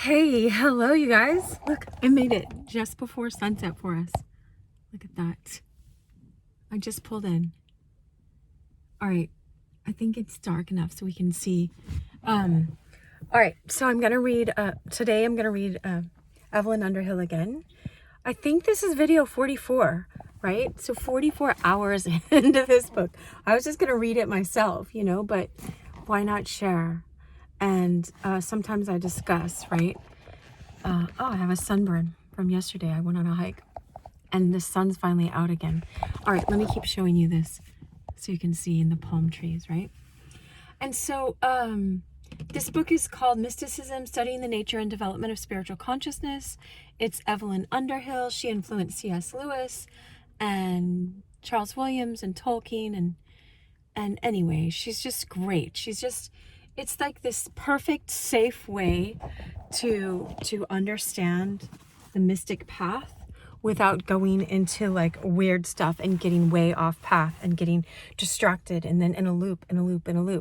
Hey, hello you guys. Look, I made it just before sunset for us. Look at that. I just pulled in. All right, I think it's dark enough so we can see. All right, so I'm gonna read, today I'm gonna read Evelyn Underhill again. I think this is video 44, right? So 44 hours into this book. I was just gonna read it myself, but why not share? And sometimes I discuss, right? I have a sunburn from yesterday. I went on a hike and the sun's finally out again. All right, let me keep showing you this so you can see in the palm trees, right? And so this book is called Mysticism, Studying the Nature and Development of Spiritual Consciousness. It's Evelyn Underhill. She influenced C.S. Lewis and Charles Williams and Tolkien. And anyway, she's just great. It's like this perfect, safe way to understand the mystic path without going into like weird stuff and getting way off path and getting distracted and then in a loop.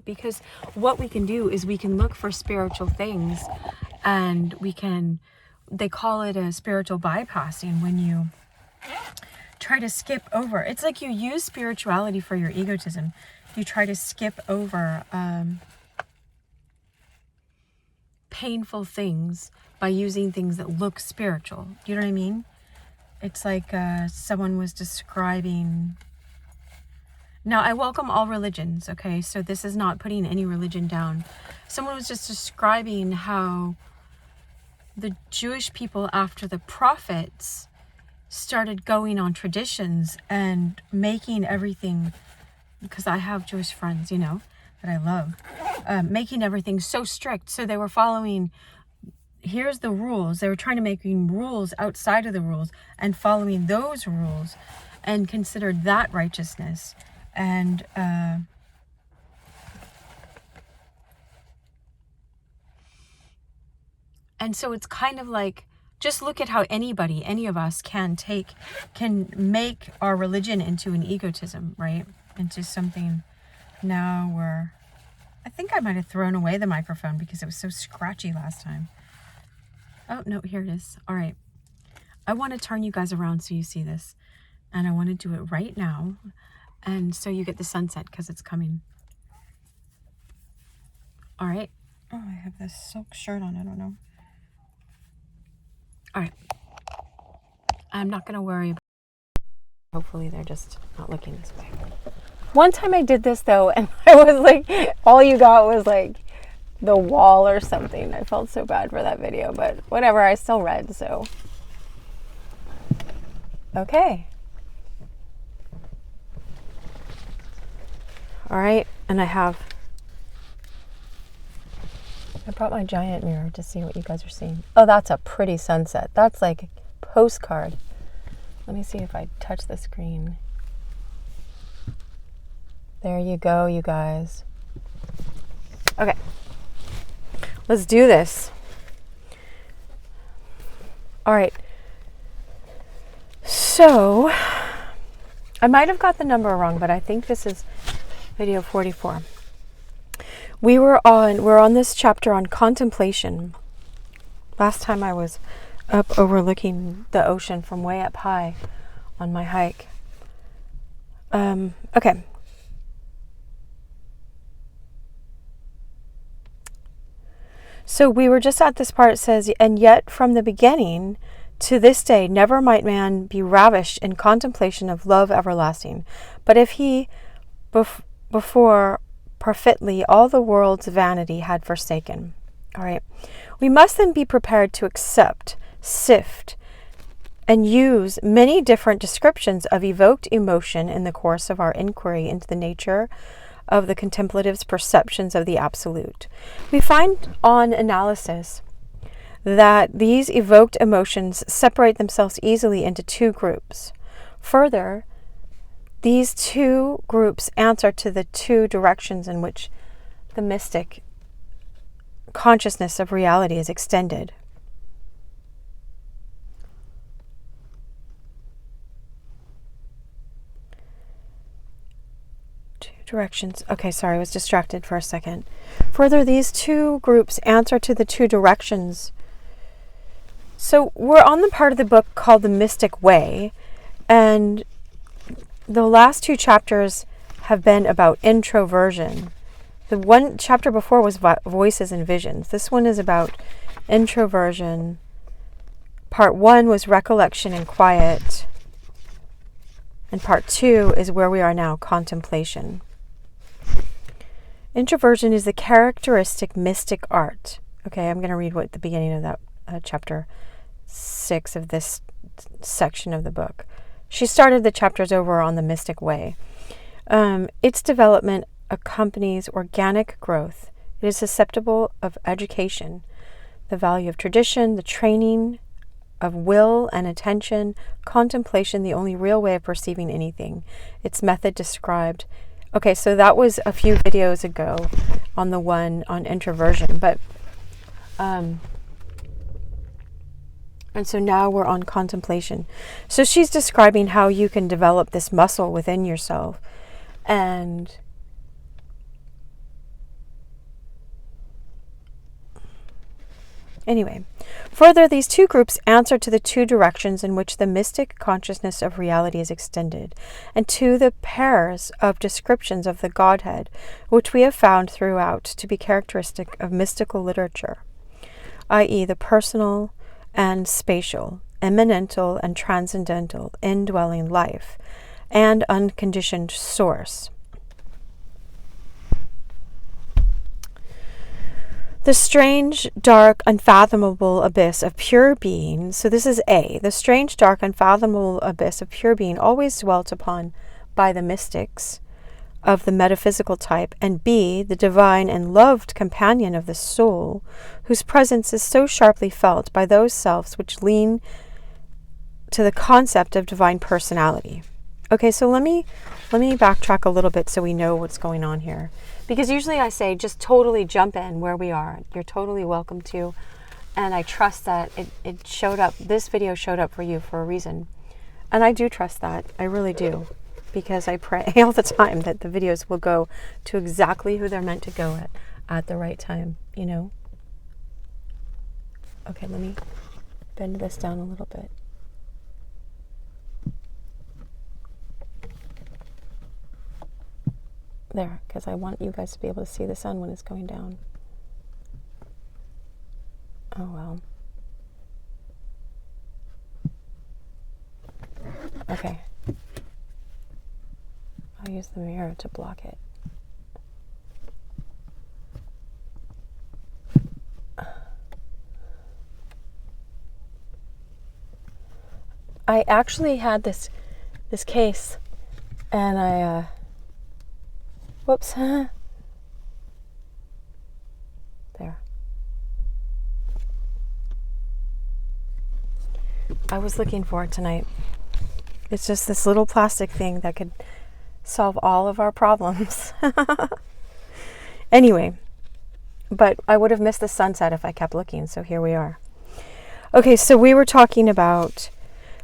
Because what we can do is we can look for spiritual things and they call it a spiritual bypassing when you try to skip over. It's like you use spirituality for your egotism. You try to skip over painful things by using things that look spiritual. Do you know what I mean? It's like someone was describing. Now, I welcome all religions, okay? So this is not putting any religion down. Someone was just describing how the Jewish people after the prophets started going on traditions and making everything, because I have Jewish friends, that I love, making everything so strict. So they were following, here's the rules. They were trying to make rules outside of the rules and following those rules and considered that righteousness. And so it's kind of like, just look at how any of us can make our religion into an egotism, right? Into something. Now I think I might have thrown away the microphone because it was so scratchy last time. Oh, no, here it is. All right. I want to turn you guys around so you see this. And I want to do it right now. And so you get the sunset because it's coming. All right. Oh, I have this silk shirt on. I don't know. All right. I'm not going to worry. Hopefully they're just not looking this way. One time I did this though, and I was like, all you got was like the wall or something. I felt so bad for that video, but whatever, I still read, so. Okay. All right, and I brought my giant mirror to see what you guys are seeing. Oh, that's a pretty sunset. That's like a postcard. Let me see if I touch the screen. There you go, you guys. Okay. Let's do this. All right. So, I might have got the number wrong, but I think this is video 44. We're on this chapter on contemplation. Last time I was up overlooking the ocean from way up high on my hike. Okay. So we were just at this part. It says, and yet from the beginning to this day, never might man be ravished in contemplation of love everlasting. But if he before perfectly all the world's vanity had forsaken. All right. We must then be prepared to accept, sift, and use many different descriptions of evoked emotion in the course of our inquiry into the nature of the contemplative's perceptions of the absolute. We find on analysis that these evoked emotions separate themselves easily into two groups. Further, these two groups answer to the two directions in which the mystic consciousness of reality is extended. Directions. Okay, sorry, I was distracted for a second. Further, these two groups answer to the two directions So we're on the part of the book called The Mystic Way, and the last 2 chapters have been about introversion. The one chapter before was voices and visions. This one is about introversion. Part 1 was recollection and quiet. And part 2 is where we are now, contemplation. Introversion is the characteristic mystic art. Okay, I'm going to read what the beginning of that chapter 6 of this section of the book. She started the chapters over on the mystic way. Its development accompanies organic growth. It is susceptible of education, the value of tradition, the training of will and attention, contemplation, the only real way of perceiving anything. Its method described. Okay, so that was a few videos ago on the one on introversion, but and so now we're on contemplation. So she's describing how you can develop this muscle within yourself. And anyway, further, these 2 groups answer to the 2 directions in which the mystic consciousness of reality is extended, and to the pairs of descriptions of the Godhead, which we have found throughout to be characteristic of mystical literature, i.e. the personal and spatial, immanental and transcendental, indwelling life, and unconditioned source. The strange, dark, unfathomable abyss of pure being. So this is A. The strange, dark, unfathomable abyss of pure being always dwelt upon by the mystics of the metaphysical type, and B. The divine and loved companion of the soul, whose presence is so sharply felt by those selves which lean to the concept of divine personality. Okay, so let me backtrack a little bit so we know what's going on here. Because usually I say just totally jump in where we are. You're totally welcome to. And I trust that it showed up. This video showed up for you for a reason. And I do trust that. I really do. Because I pray all the time that the videos will go to exactly who they're meant to go at the right time, you know? Okay, let me bend this down a little bit. There, because I want you guys to be able to see the sun when it's going down. Oh, well. Okay. I'll use the mirror to block it. I actually had this case, and I whoops. There. I was looking for it tonight. It's just this little plastic thing that could solve all of our problems. Anyway, but I would have missed the sunset if I kept looking, so here we are. Okay, so we were talking about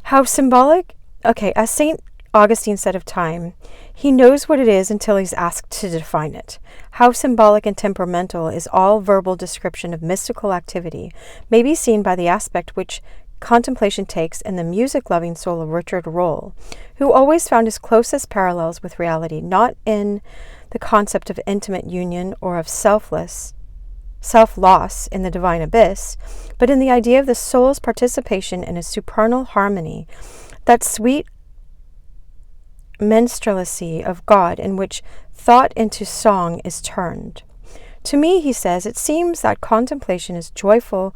how symbolic, as St. Augustine said of time, he knows what it is until he's asked to define it. How symbolic and temperamental is all verbal description of mystical activity may be seen by the aspect which contemplation takes in the music-loving soul of Richard Rolle, who always found his closest parallels with reality, not in the concept of intimate union or of self-loss in the divine abyss, but in the idea of the soul's participation in a supernal harmony, that sweet minstrelsy of God in which thought into song is turned. To me, he says, it seems that contemplation is joyful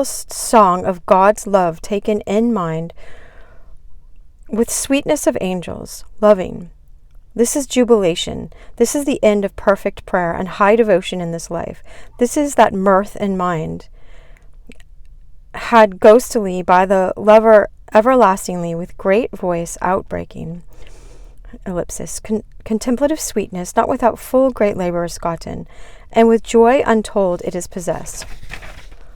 song of God's love taken in mind with sweetness of angels, loving. This is jubilation. This is the end of perfect prayer and high devotion in this life. This is that mirth in mind had ghostily by the lover everlastingly with great voice outbreaking. Ellipsis. Contemplative sweetness, not without full great labor is gotten, and with joy untold it is possessed.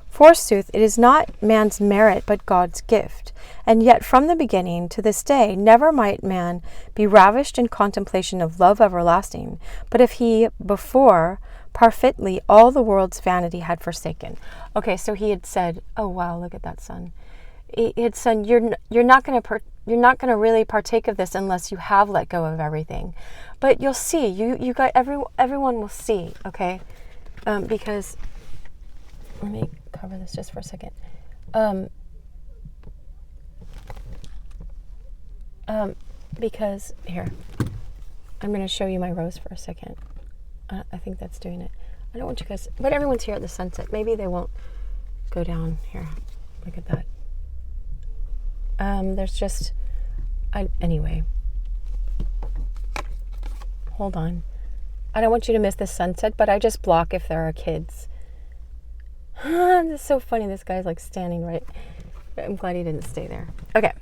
Forsooth, it is not man's merit, but God's gift. And yet from the beginning to this day, never might man be ravished in contemplation of love everlasting, but if he before, Parfitly, all the world's vanity had forsaken. Okay, so he had said, oh wow, look at that sun. He had said, you're not going to really partake of this unless you have let go of everything. But you'll see, you got everyone will see, okay? Because let me cover this just for a second. Because here, I'm going to show you my rose for a second. I think that's doing it. I don't want you guys, but everyone's here at the sunset. Maybe they won't go down here. Look at that. There's just, anyway. Hold on. I don't want you to miss the sunset, but I just block if there are kids. It's so funny. This guy's like standing right. I'm glad he didn't stay there. Okay.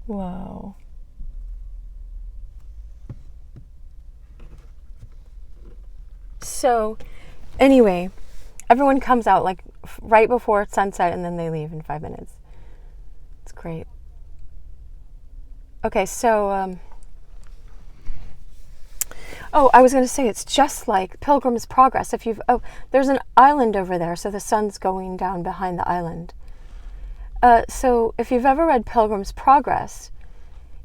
Wow. So, anyway, everyone comes out like right before sunset and then they leave in 5 minutes. It's great. Okay, so, I was going to say it's just like Pilgrim's Progress. There's an island over there, so the sun's going down behind the island. So if you've ever read Pilgrim's Progress,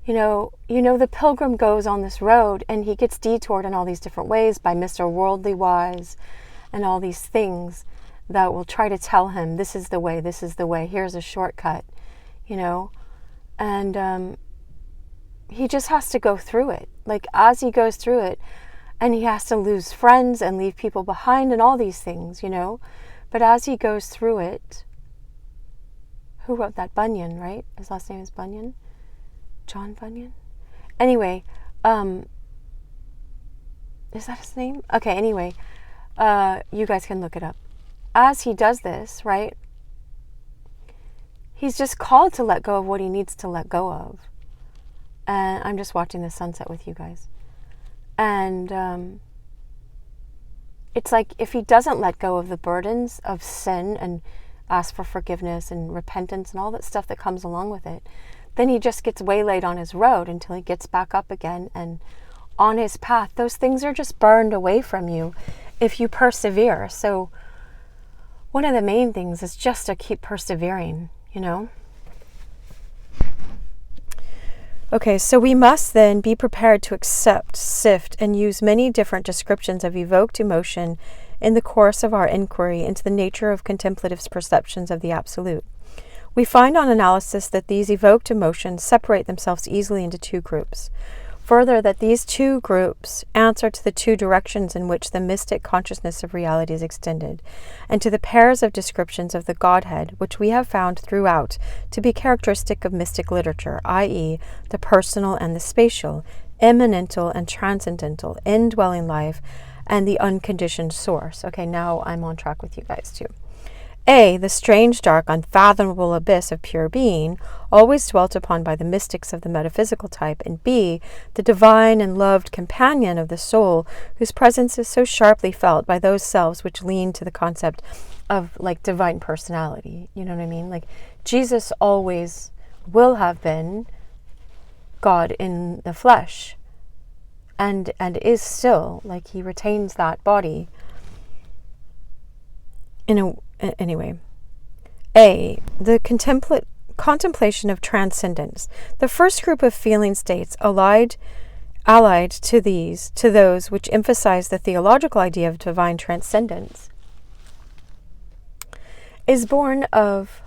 you know the pilgrim goes on this road and he gets detoured in all these different ways by Mr. Worldly Wise and all these things that will try to tell him, this is the way, here's a shortcut, and he just has to go through it. Like as he goes through it, and he has to lose friends and leave people behind and all these things, but as he goes through it, who wrote that? Bunyan, right? His last name is Bunyan? John Bunyan? Anyway, is that his name? Okay, anyway, you guys can look it up. As he does this, right, he's just called to let go of what he needs to let go of. And I'm just watching the sunset with you guys. And it's like if he doesn't let go of the burdens of sin and ask for forgiveness and repentance and all that stuff that comes along with it, then he just gets waylaid on his road until he gets back up again and on his path. Those things are just burned away from you if you persevere. So one of the main things is just to keep persevering, Okay, so we must then be prepared to accept, sift, and use many different descriptions of evoked emotion in the course of our inquiry into the nature of contemplative's perceptions of the Absolute. We find on analysis that these evoked emotions separate themselves easily into two groups. Further, that these two groups answer to the two directions in which the mystic consciousness of reality is extended, and to the pairs of descriptions of the Godhead which we have found throughout to be characteristic of mystic literature, i.e., the personal and the spatial, immanental and transcendental, indwelling life, and the unconditioned source. Okay, now I'm on track with you guys too. A, the strange, dark, unfathomable abyss of pure being, always dwelt upon by the mystics of the metaphysical type, and B, the divine and loved companion of the soul, whose presence is so sharply felt by those selves which lean to the concept of, like, divine personality. You know what I mean? Like, Jesus always will have been God in the flesh, and is still, like, he retains that body anyway. A, the contemplation of transcendence. The first group of feeling states allied to those which emphasize the theological idea of divine transcendence is born of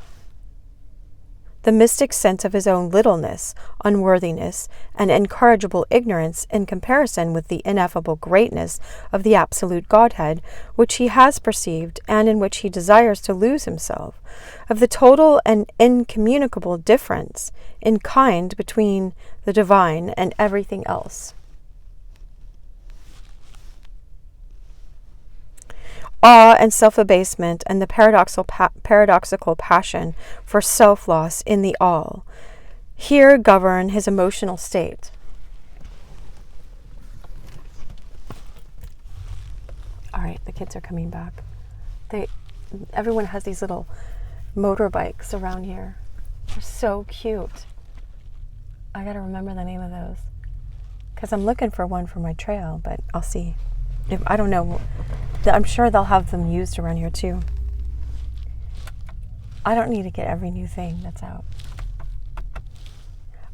the mystic sense of his own littleness, unworthiness, and incorrigible ignorance in comparison with the ineffable greatness of the absolute Godhead, which he has perceived and in which he desires to lose himself, of the total and incommunicable difference in kind between the divine and everything else. Awe and self-abasement and the paradoxical passion for self-loss in the all here govern his emotional state. All right, the kids are coming back. Everyone has these little motorbikes around here. They're so cute. I gotta remember the name of those. because I'm looking for one for my trail, but I'll see. If I don't know, I'm sure they'll have them used around here too. I don't need to get every new thing that's out.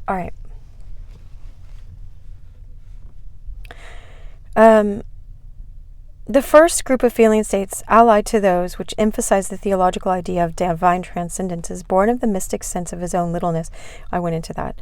All right. The first group of feeling states, allied to those which emphasize the theological idea of divine transcendence, is born of the mystic sense of his own littleness. I went into that.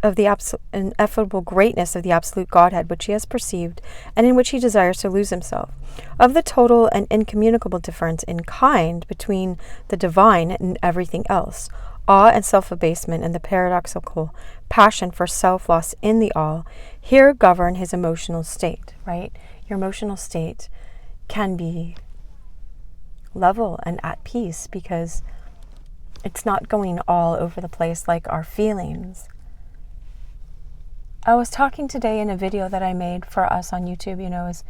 Of the ineffable greatness of the absolute Godhead, which he has perceived, and in which he desires to lose himself. Of the total and incommunicable difference in kind between the divine and everything else. Awe and self-abasement and the paradoxical passion for self-loss in the all here govern his emotional state, right? Your emotional state can be level and at peace because it's not going all over the place like our feelings. I was talking today in a video that I made for us on YouTube, is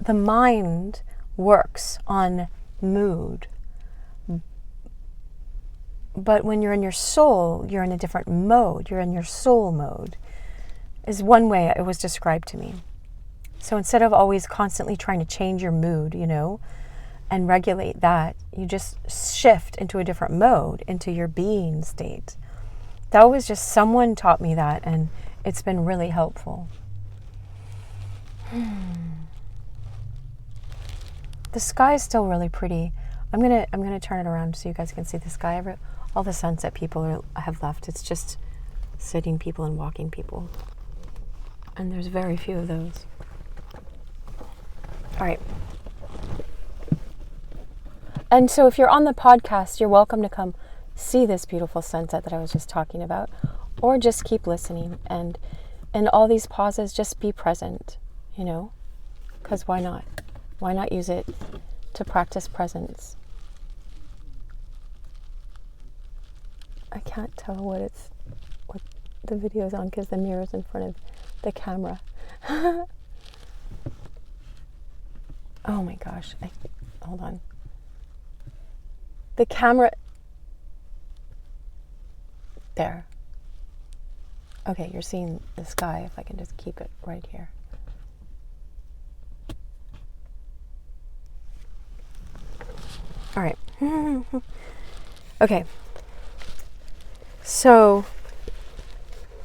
the mind works on mood. But when you're in your soul, you're in a different mode. You're in your soul mode, is one way it was described to me. So instead of always constantly trying to change your mood, and regulate that, you just shift into a different mode, into your being state. That was just, someone taught me that, and it's been really helpful. The sky is still really pretty. I'm gonna turn it around so you guys can see the sky. All the sunset people have left. It's just sitting people and walking people. And there's very few of those. All right. And so if you're on the podcast, you're welcome to come see this beautiful sunset that I was just talking about, or just keep listening. And in all these pauses, just be present, because why not? Why not use it to practice presence? I can't tell what the video is on because the mirror's in front of the camera. Oh my gosh. Hold on. The camera. There. Okay, you're seeing the sky. If I can just keep it right here. All right. Okay. So,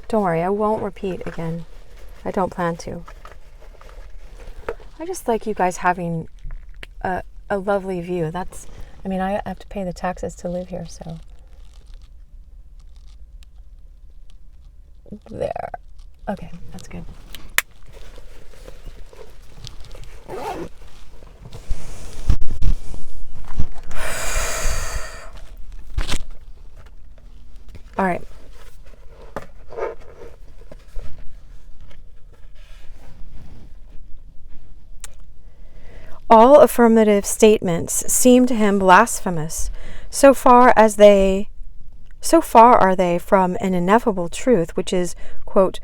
don't worry, I won't repeat again. I don't plan to. I just like you guys having a lovely view. I have to pay the taxes to live here, so. There. Okay, that's good. All right. All affirmative statements seem to him blasphemous, so far are they from an ineffable truth, which is, quote,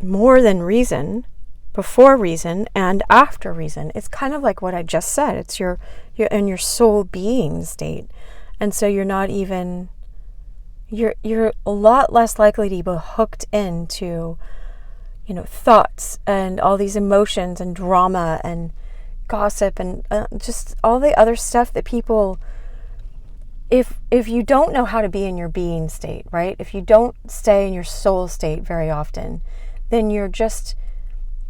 more than reason, before reason, and after reason. It's kind of like what I just said. It's you're in your soul being state. And so you're not even, you're a lot less likely to be hooked into, thoughts and all these emotions and drama and gossip and just all the other stuff that people, if you don't know how to be in your being state, right? If you don't stay in your soul state very often, then you're just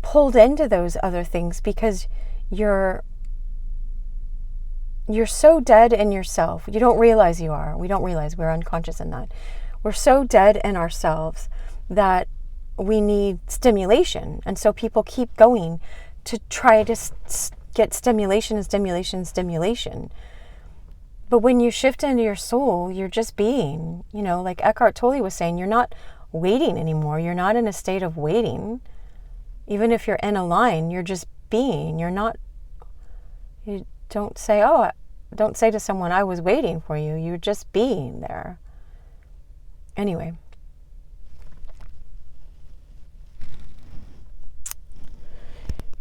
pulled into those other things because you're so dead in yourself. You don't realize you are. We don't realize we're unconscious in that. We're so dead in ourselves that we need stimulation. And so people keep going to try to get stimulation and stimulation and stimulation. But when you shift into your soul, you're just being, like Eckhart Tolle was saying, you're not waiting anymore. You're not in a state of waiting. Even if you're in a line, you're just being. You don't say, don't say to someone, I was waiting for you. You're just being there. Anyway.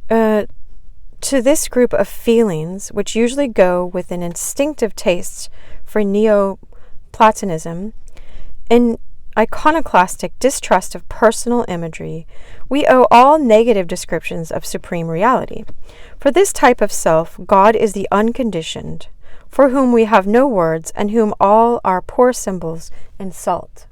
To this group of feelings, which usually go with an instinctive taste for Platonism, an iconoclastic distrust of personal imagery, we owe all negative descriptions of supreme reality. For this type of self, God is the unconditioned, for whom we have no words and whom all our poor symbols insult.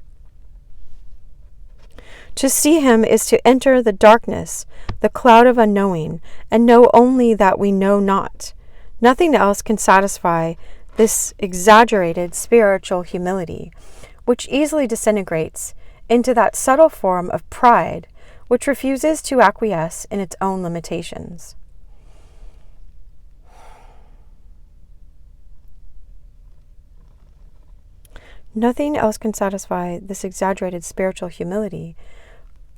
To see him is to enter the darkness, the cloud of unknowing, and know only that we know not. Nothing else can satisfy this exaggerated spiritual humility, which easily disintegrates into that subtle form of pride which refuses to acquiesce in its own limitations. Nothing else can satisfy this exaggerated spiritual humility,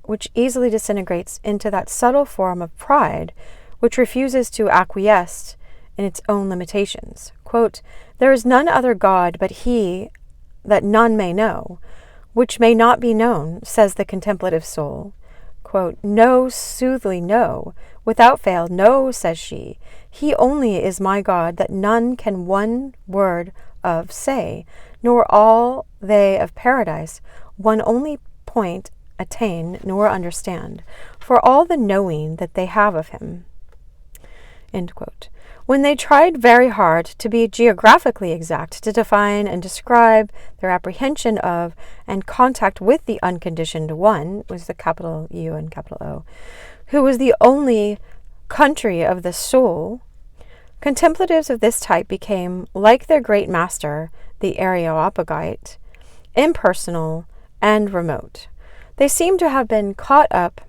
which easily disintegrates into that subtle form of pride which refuses to acquiesce in its own limitations. Quote, "There is none other God but he that none may know, which may not be known," says the contemplative soul. Quote, "No, soothly, no, without fail, no, says she. He only is my God that none can one word of say, nor all they of paradise one only point attain nor understand, for all the knowing that they have of him." End quote. When they tried very hard to be geographically exact, to define and describe their apprehension of and contact with the unconditioned one, was the capital U and capital O, who was the only country of the soul, contemplatives of this type became, like their great master, the Areopagite, impersonal and remote. They seem to have been caught up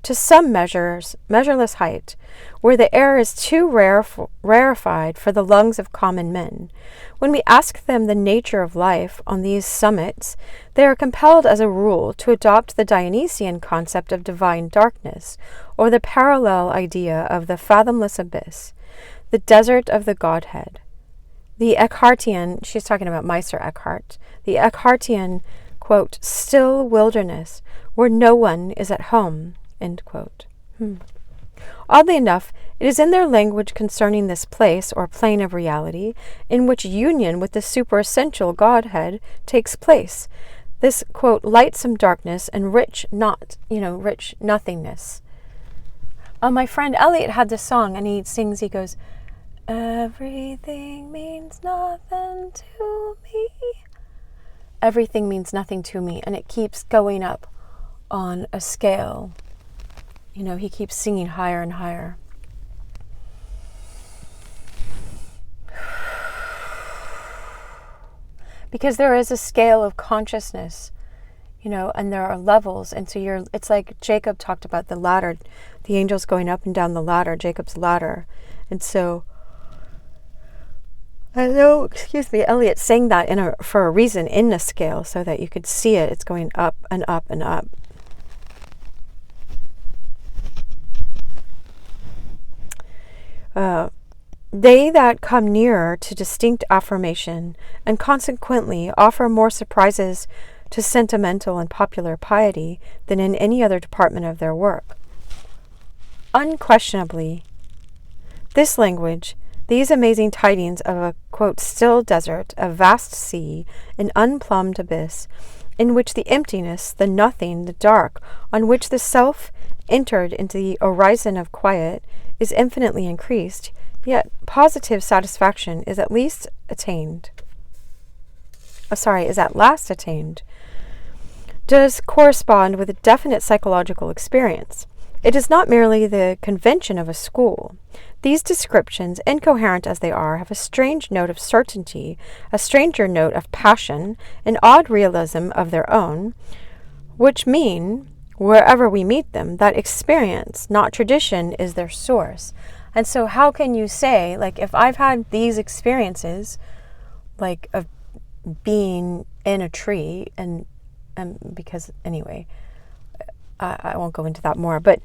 to some measureless height, where the air is too rarefied for the lungs of common men. When we ask them the nature of life on these summits, they are compelled as a rule to adopt the Dionysian concept of divine darkness, or the parallel idea of the fathomless abyss, the desert of the Godhead. The Eckhartian, she's talking about Meister Eckhart, the Eckhartian, quote, "still wilderness where no one is at home," end quote. Oddly enough, it is in their language concerning this place or plane of reality in which union with the superessential Godhead takes place. This, quote, "lightsome darkness and rich nothingness." My friend Elliot had this song, and he sings, he goes, "Everything means nothing to me. Everything means nothing to me." And it keeps going up on a scale. He keeps singing higher and higher. Because there is a scale of consciousness, and there are levels. And so it's like Jacob talked about the ladder, the angels going up and down the ladder, Jacob's ladder. And so I know, Elliot sang that for a reason in the scale, so that you could see it. It's going up and up and up. They that come nearer to distinct affirmation, and consequently offer more surprises to sentimental and popular piety than in any other department of their work. Unquestionably, this language, these amazing tidings of a, quote, "still desert, a vast sea, an unplumbed abyss, in which the emptiness, the nothing, the dark, on which the self entered into the horizon of quiet, is infinitely increased, yet positive satisfaction is at last attained, does correspond with a definite psychological experience. It is not merely the convention of a school. These descriptions, incoherent as they are, have a strange note of certainty, a stranger note of passion, an odd realism of their own, which mean, wherever we meet them, that experience, not tradition, is their source." And so how can you say, if I've had these experiences, of being in a tree, and because, anyway, I won't go into that more, but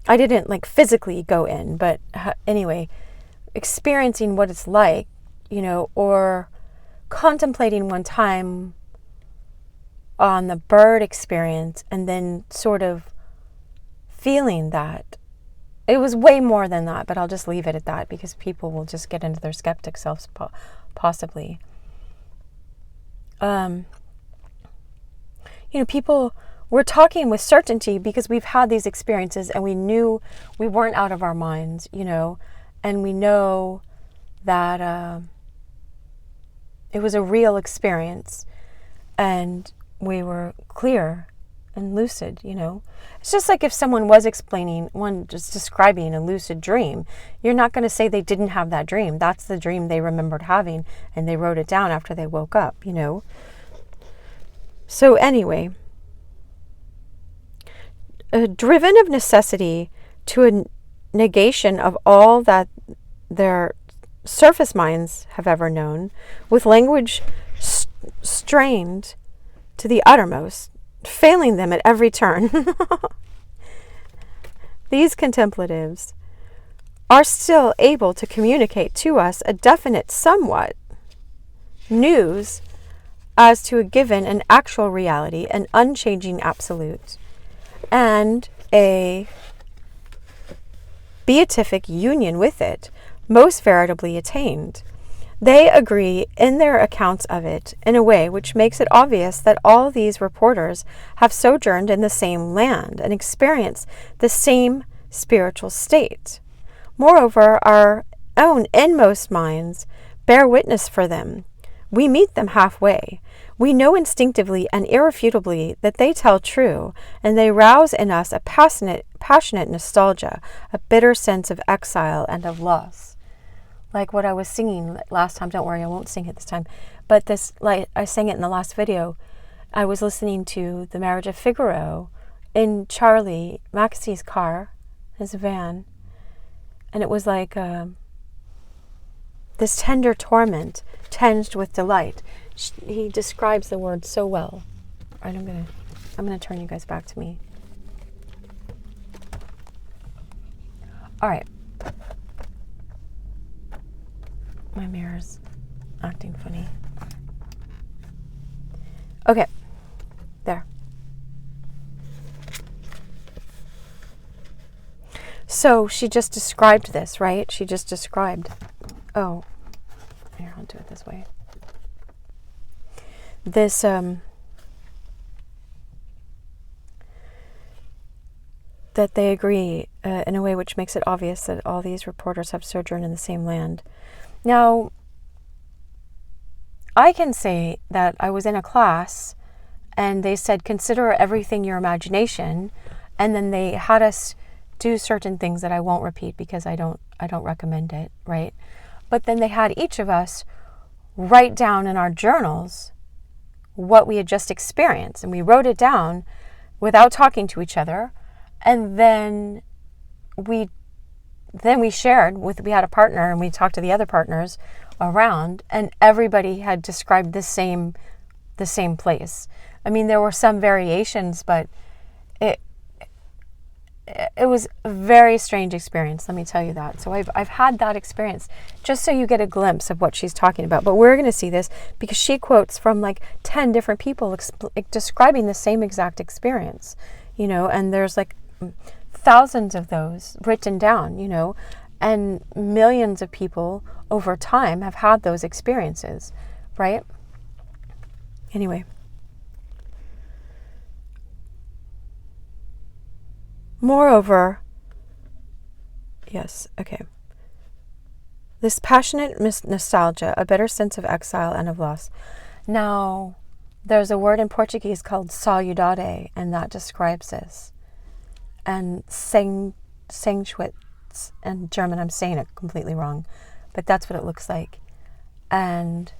I didn't, physically go in, but anyway, experiencing what it's like, or contemplating one time on the bird experience, and then sort of feeling that. It was way more than that, but I'll just leave it at that, because people will just get into their skeptic selves, possibly. people were talking with certainty because we've had these experiences and we knew we weren't out of our minds, and we know that it was a real experience and we were clear and lucid, It's just like if someone was just describing a lucid dream, you're not going to say they didn't have that dream. That's the dream they remembered having and they wrote it down after they woke up, So anyway, driven of necessity to a negation of all that their surface minds have ever known, with language strained to the uttermost, failing them at every turn. These contemplatives are still able to communicate to us a definite somewhat news as to a given and actual reality, an unchanging absolute, and a beatific union with it, most veritably attained. They agree in their accounts of it in a way which makes it obvious that all these reporters have sojourned in the same land and experienced the same spiritual state. Moreover, our own inmost minds bear witness for them. We meet them halfway. We know instinctively and irrefutably that they tell true, and they rouse in us a passionate nostalgia, a bitter sense of exile and of loss. Like what I was singing last time. Don't worry, I won't sing it this time. But I sang it in the last video. I was listening to The Marriage of Figaro in Charlie Maxey's car, his van. And it was like this tender torment tinged with delight. He describes the word so well. All right, I'm gonna turn you guys back to me. All right. My mirror's acting funny. Okay, there. So she just described this, right? She just described, here, I'll do it this way. This, that they agree in a way which makes it obvious that all these reporters have sojourned in the same land. Now, I can say that I was in a class and they said, consider everything your imagination. And then they had us do certain things that I won't repeat because I don't recommend it, right? But then they had each of us write down in our journals what we had just experienced. And we wrote it down without talking to each other. And then we shared we had a partner and we talked to the other partners around, and everybody had described the same place. I mean, there were some variations, but it was a very strange experience, let me tell you that. So I've had that experience, just so you get a glimpse of what she's talking about. But we're going to see this because she quotes from like 10 different people describing the same exact experience, and there's like thousands of those written down, and millions of people over time have had those experiences, right? Anyway. Moreover, yes, okay. This passionate nostalgia, a bitter sense of exile and of loss. Now, there's a word in Portuguese called saudade, and that describes this. And Sehnsucht, and German, I'm saying it completely wrong, but that's what it looks like. And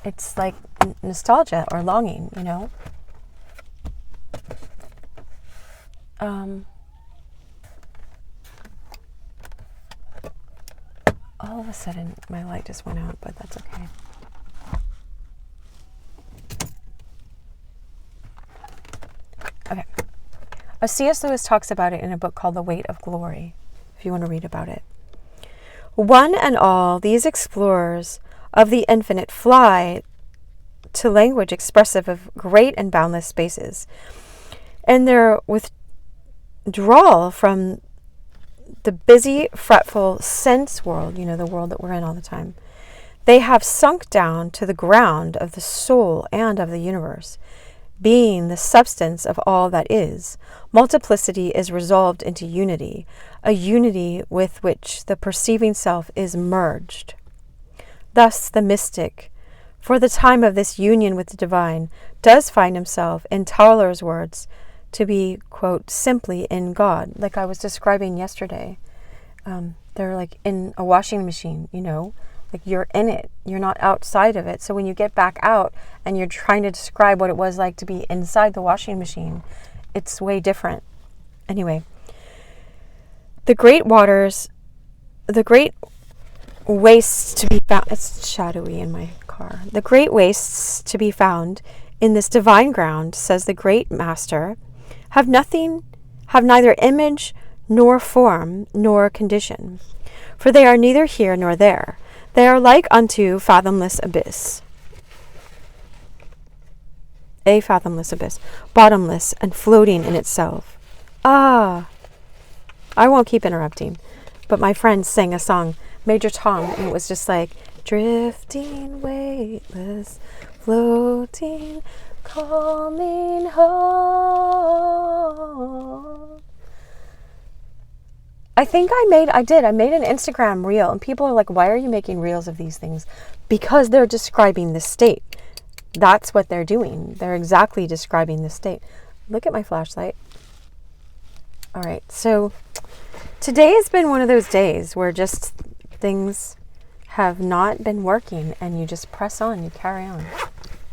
it's like nostalgia or longing, all of a sudden my light just went out, but that's okay. Okay. C.S. Lewis talks about it in a book called The Weight of Glory, if you want to read about it. One and all, these explorers of the infinite fly to language expressive of great and boundless spaces, and their withdrawal from the busy, fretful sense world, the world that we're in all the time, They have sunk down to the ground of the soul and of the universe. Being the substance of all that is, multiplicity is resolved into unity, a unity with which the perceiving self is merged. Thus the mystic, for the time of this union with the divine, does find himself, in Tauler's words, to be, quote, simply in God, like I was describing yesterday. They're like in a washing machine, like you're in it, you're not outside of it. So when you get back out and you're trying to describe what it was like to be inside the washing machine, it's way different. Anyway, the great wastes to be found, it's shadowy in my car. The great wastes to be found in this divine ground, says the great master, have neither image nor form nor condition, for they are neither here nor there. They are like unto fathomless abyss, a fathomless abyss, bottomless and floating in itself. I won't keep interrupting, but my friends sang a song, Major Tom, and it was just like, drifting, weightless, floating, coming home. I think I made an Instagram reel, and people are like, why are you making reels of these things? Because they're describing the state. That's what they're doing. They're exactly describing the state. Look at my flashlight. All right. So today has been one of those days where just things have not been working and you just press on, you carry on.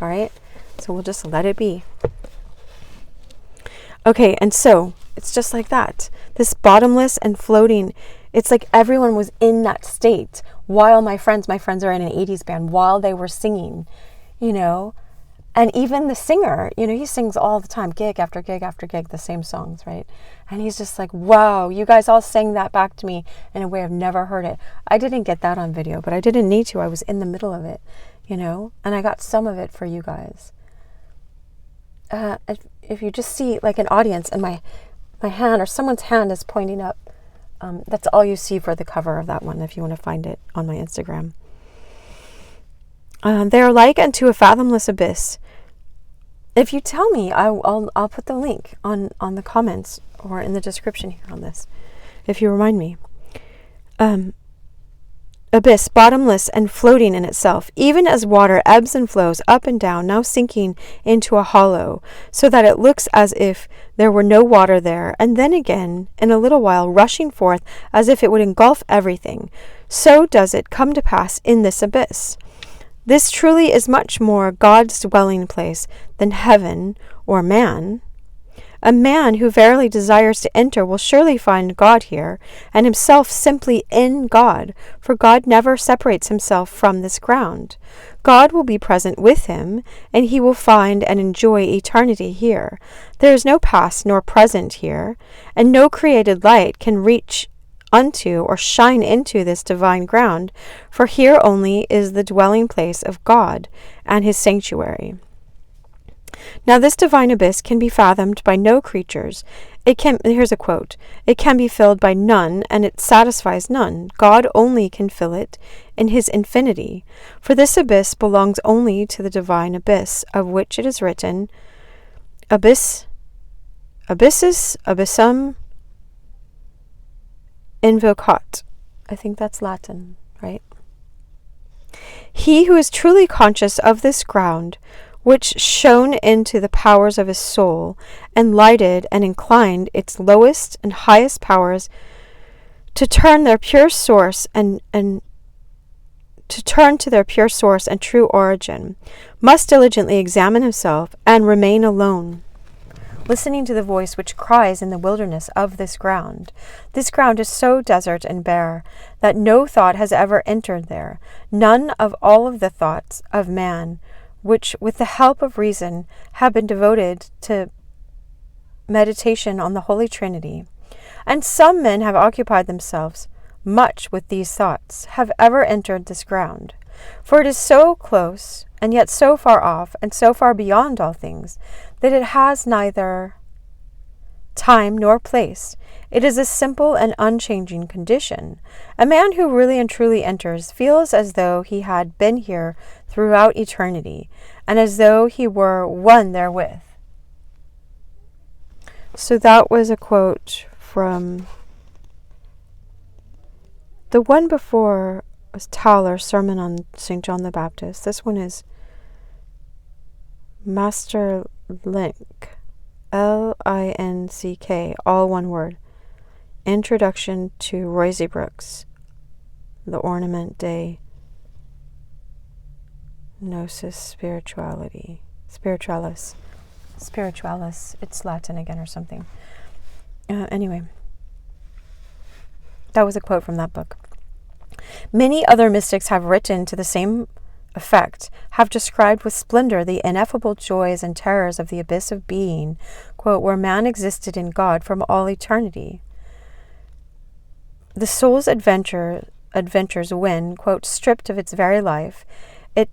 All right. So we'll just let it be. Okay. And so it's just like that. This bottomless and floating. It's like everyone was in that state while my friends are in an 80s band, while they were singing, and even the singer, he sings all the time, gig after gig after gig, the same songs, right? And he's just like, wow, you guys all sang that back to me in a way I've never heard it. I didn't get that on video, but I didn't need to. I was in the middle of it, and I got some of it for you guys. If you just see like an audience and my hand or someone's hand is pointing up, that's all you see for the cover of that one, if you want to find it on my Instagram. They are like unto a fathomless abyss. If you tell me, I'll put the link on the comments or in the description here on this, if you remind me. Abyss, bottomless and floating in itself, even as water ebbs and flows up and down, now sinking into a hollow, so that it looks as if there were no water there, and then again, in a little while, rushing forth as if it would engulf everything. So does it come to pass in this abyss. This truly is much more God's dwelling place than heaven or man. A man who verily desires to enter will surely find God here, and himself simply in God, for God never separates himself from this ground. God will be present with him, and he will find and enjoy eternity here. There is no past nor present here, and no created light can reach unto or shine into this divine ground, for here only is the dwelling place of God and his sanctuary. Now this divine abyss can be fathomed by no creatures. Here's a quote, it can be filled by none, and it satisfies none. God only can fill it in his infinity. For this abyss belongs only to the divine abyss, of which it is written, abyssus, abyssum, invocat. I think that's Latin, right? He who is truly conscious of this ground, which shone into the powers of his soul, and lighted and inclined its lowest and highest powers to turn their pure source and to turn to their pure source and true origin, must diligently examine himself and remain alone, listening to the voice which cries in the wilderness of this ground. This ground is so desert and bare that no thought has ever entered there, none of all of the thoughts of man, which with the help of reason have been devoted to meditation on the Holy Trinity. And some men have occupied themselves much with these thoughts, have ever entered this ground. For it is so close, and yet so far off, and so far beyond all things, that it has neither time, nor place. It is a simple and unchanging condition. A man who really and truly enters feels as though he had been here throughout eternity, and as though he were one therewith. So that was a quote from the one before was Tauler's Sermon on St. John the Baptist. This one is Master Link, L-I-N-C-K, all one word. Introduction to Rosie Brooks, The Ornament de Gnosis Spiritualis. It's Latin again or something. Anyway, that was a quote from that book. Many other mystics have written to the same effect, have described with splendor the ineffable joys and terrors of the abyss of being, quote, where man existed in God from all eternity. The soul's adventures when, quote, stripped of its very life, it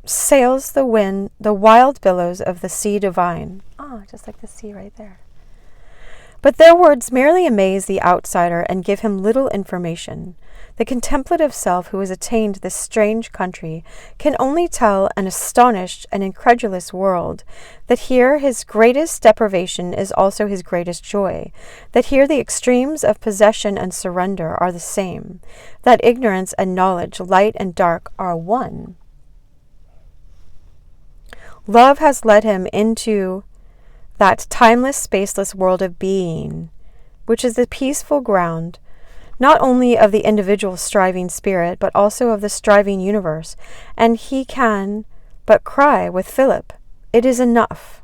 sails the wild billows of the sea divine. Just like the sea right there. But their words merely amaze the outsider and give him little information. The contemplative self who has attained this strange country can only tell an astonished and incredulous world that here his greatest deprivation is also his greatest joy, that here the extremes of possession and surrender are the same, that ignorance and knowledge, light and dark, are one. Love has led him into that timeless, spaceless world of being, which is the peaceful ground, not only of the individual striving spirit, but also of the striving universe, and he can but cry with Philip, "It is enough."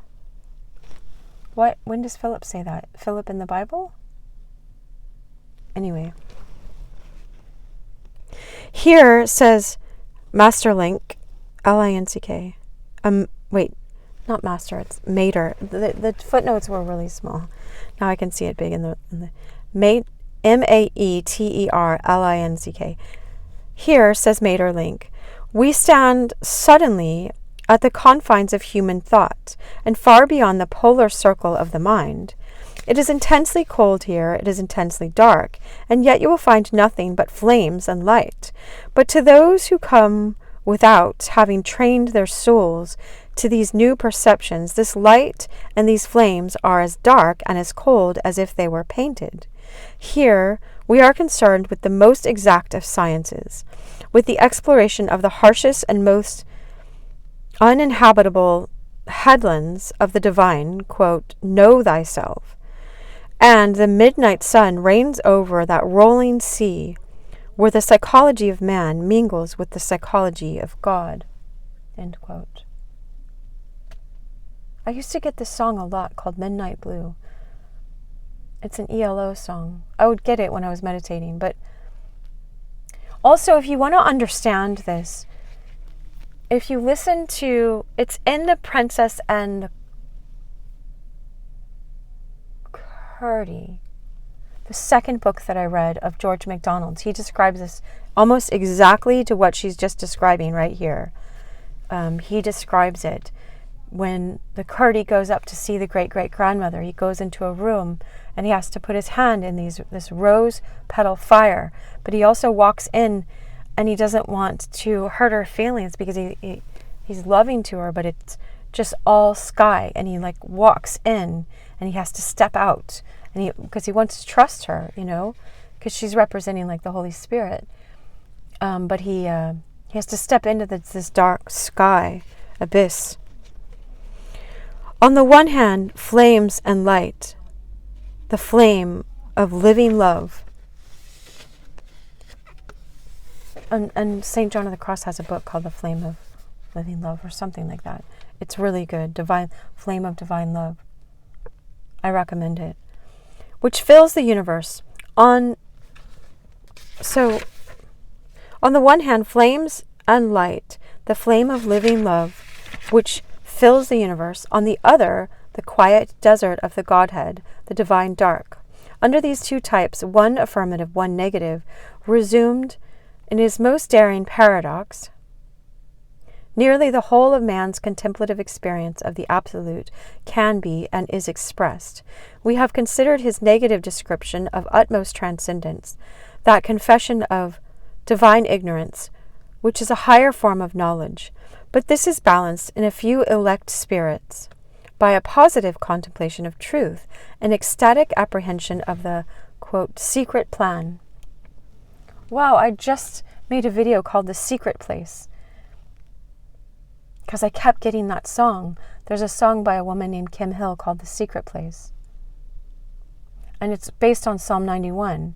When does Philip say that? Philip in the Bible? Anyway. Here says Master Link, L-I-N-C-K. Not master, it's mater. The footnotes were really small. Now I can see it big in the Maeterlinck. Here, says Maeterlinck, we stand suddenly at the confines of human thought, and far beyond the polar circle of the mind. It is intensely cold here, it is intensely dark, and yet you will find nothing but flames and light. But to those who come without, having trained their souls to these new perceptions, this light and these flames are as dark and as cold as if they were painted. Here we are concerned with the most exact of sciences, with the exploration of the harshest and most uninhabitable headlands of the divine, quote, know thyself. And the midnight sun reigns over that rolling sea where the psychology of man mingles with the psychology of God, end quote. I used to get this song a lot called Midnight Blue. It's an ELO song. I would get it when I was meditating. But also, if you want to understand this, if you listen to, it's in The Princess and Curdie, the second book that I read of George MacDonald's. He describes this almost exactly to what she's just describing right here. He describes it. When the Curdie goes up to see the great-great-grandmother, he goes into a room and he has to put his hand in this rose petal fire. But he also walks in and he doesn't want to hurt her feelings because he's loving to her, but it's just all sky. And he walks in and he has to step out and because he wants to trust her, because she's representing the Holy Spirit. But he has to step into this dark sky abyss. On the one hand, flames and light, the flame of living love. And St. John of the Cross has a book called The Flame of Living Love or something like that. It's really good. Flame of Divine Love. I recommend it. Which fills the universe. On the one hand, flames and light, the flame of living love, which fills the universe. On the other, the quiet desert of the Godhead, the divine dark. Under these two types, one affirmative, one negative, resumed in his most daring paradox, Nearly the whole of man's contemplative experience of the absolute can be and is expressed. We have considered his negative description of utmost transcendence, that confession of divine ignorance, which is a higher form of knowledge. But this is balanced in a few elect spirits by a positive contemplation of truth, an ecstatic apprehension of the, quote, secret plan. Wow, I just made a video called The Secret Place, because I kept getting that song. There's a song by a woman named Kim Hill called The Secret Place. And it's based on Psalm 91.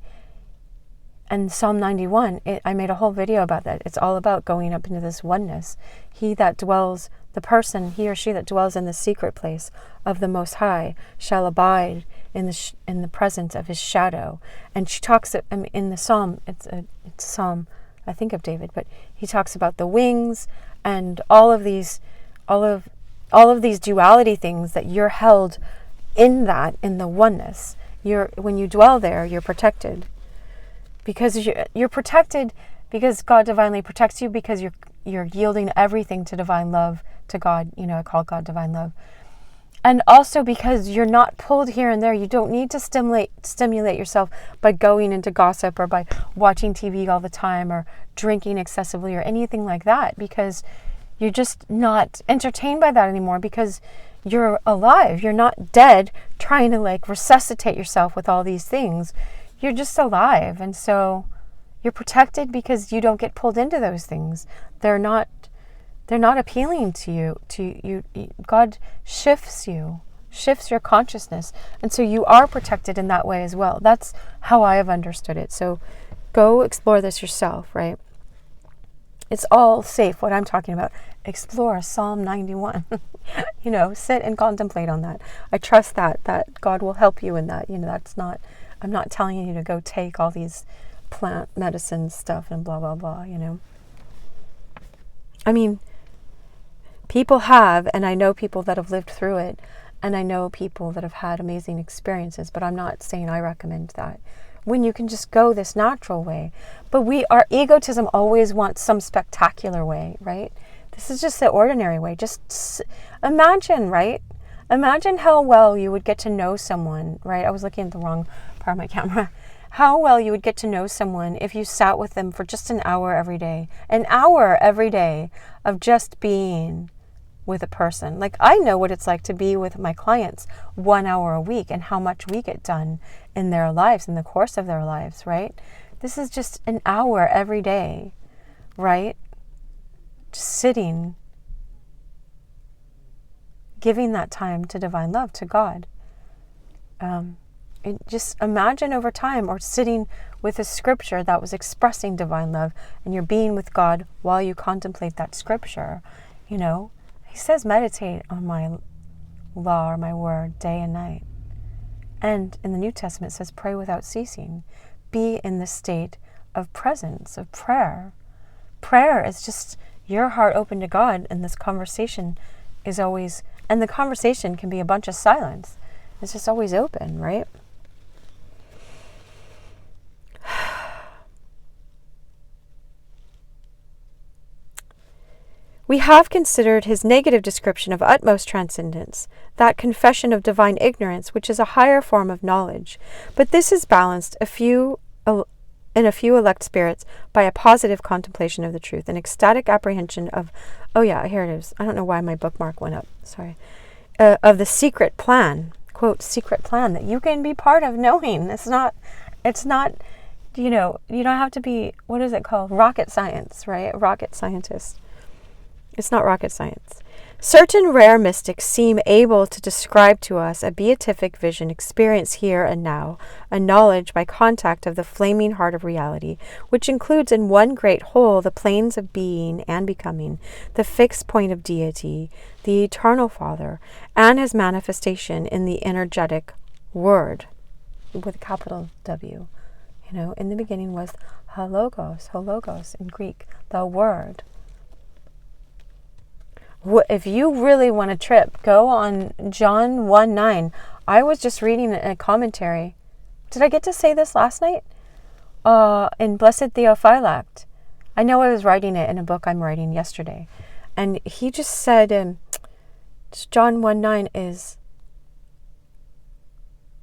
And Psalm 91, I made a whole video about that. It's all about going up into this oneness. He that dwells, the person, he or she that dwells in the secret place of the Most High shall abide in the presence of his shadow. And she talks in the Psalm, it's a Psalm, I think, of David, but he talks about the wings and all of these duality things that you're held in the oneness. When you dwell there, you're protected. Because you're protected because God divinely protects you, because you're yielding everything to divine love, to God. I call God divine love. And also because you're not pulled here and there. You don't need to stimulate yourself by going into gossip or by watching TV all the time or drinking excessively or anything like that, because you're just not entertained by that anymore, because you're alive. You're not dead trying to resuscitate yourself with all these things. You're just alive, and so you're protected because you don't get pulled into those things. They're not appealing to you. God shifts your consciousness, and so you are protected in that way as well. That's how I have understood it. So go explore this yourself, right? It's all safe, what I'm talking about. Explore Psalm 91. Sit and contemplate on that. I trust that God will help you in that. I'm not telling you to go take all these plant medicine stuff and blah, blah, blah, I mean, people have, and I know people that have lived through it, and I know people that have had amazing experiences, but I'm not saying I recommend that. When you can just go this natural way. But our egotism always wants some spectacular way, right? This is just the ordinary way. Just imagine, right? Imagine how well you would get to know someone, right? I was looking at the wrong part of my camera. How well you would get to know someone if you sat with them for just an hour every day. An hour every day of just being with a person. I know what it's like to be with my clients 1 hour a week and how much we get done in their lives, in the course of their lives, right? This is just an hour every day, right? Just sitting, giving that time to divine love, to God. Just imagine over time, or sitting with a scripture that was expressing divine love, and you're being with God while you contemplate that scripture. He says, meditate on my law or my word day and night. And in the New Testament it says, pray without ceasing. Be in the state of presence, of prayer. Prayer is just your heart open to God, and this conversation is always, and the conversation can be a bunch of silence. It's just always open, right? We have considered his negative description of utmost transcendence, that confession of divine ignorance, which is a higher form of knowledge. But this is balanced in a few elect spirits by a positive contemplation of the truth, an ecstatic apprehension of, oh yeah, here it is. I don't know why my bookmark went up. Sorry. Of the secret plan, quote, secret plan that you can be part of knowing. It's not, you don't have to be, what is it called? Rocket science, right? Rocket scientist. It's not rocket science. Certain rare mystics seem able to describe to us a beatific vision experience here and now, a knowledge by contact of the flaming heart of reality, which includes in one great whole the planes of being and becoming, the fixed point of deity, the eternal Father, and his manifestation in the energetic Word, with a capital W. In the beginning was hologos in Greek, the Word. If you really want to trip, go on John 1:9. I was just reading a commentary. Did I get to say this last night? In Blessed Theophylact. I know I was writing it in a book I'm writing yesterday. And he just said, John 1:9 is,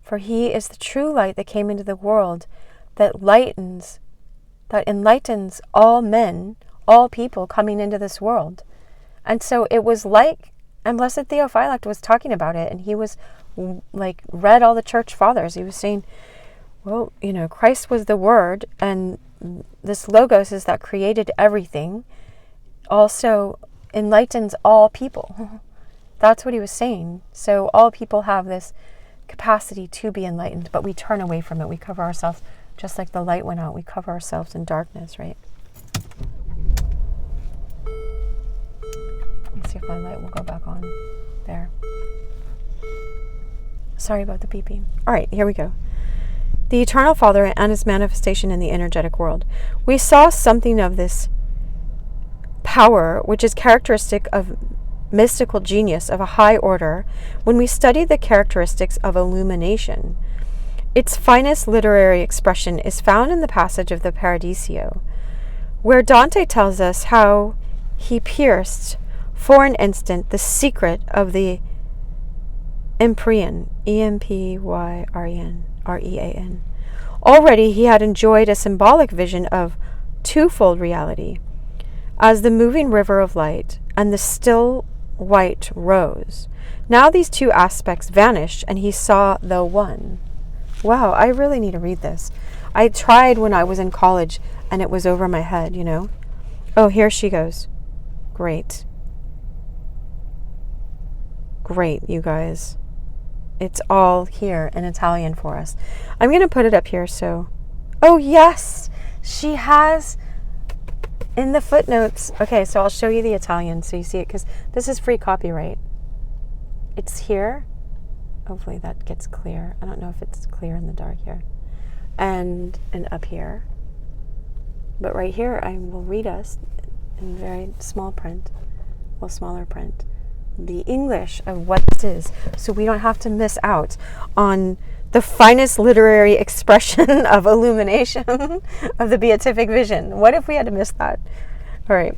for he is the true light that came into the world, that enlightens all men, all people coming into this world. And so it was like, and Blessed Theophylact was talking about it, and he was like, read all the church fathers. He was saying, well, Christ was the Word, and this Logos is that created everything, also enlightens all people. That's what he was saying. So all people have this capacity to be enlightened, but we turn away from it. We cover ourselves, just like the light went out. We cover ourselves in darkness, right? Let me see if my light will go back on. There. Sorry about the beeping. All right, here we go. The Eternal Father and his manifestation in the energetic world. We saw something of this power, which is characteristic of mystical genius of a high order, when we studied the characteristics of illumination. Its finest literary expression is found in the passage of the Paradiso, where Dante tells us how he pierced for an instant the secret of the Empyrean, Empyrean. Already he had enjoyed a symbolic vision of twofold reality, as the moving river of light and the still white rose. Now these two aspects vanished, and he saw the one. Wow, I really need to read this. I tried when I was in college, and it was over my head, Oh, here she goes. Great. Great, you guys. It's all here in Italian for us. I'm going to put it up here, so... Oh, yes! She has... in the footnotes. Okay, so I'll show you the Italian so you see it, because this is free copyright. It's here. Hopefully that gets clear. I don't know if it's clear in the dark here. And up here. But right here, I will read us in very small print, well, smaller print, the English of what this is, so we don't have to miss out on the finest literary expression of illumination of the beatific vision. What if we had to miss that? All right.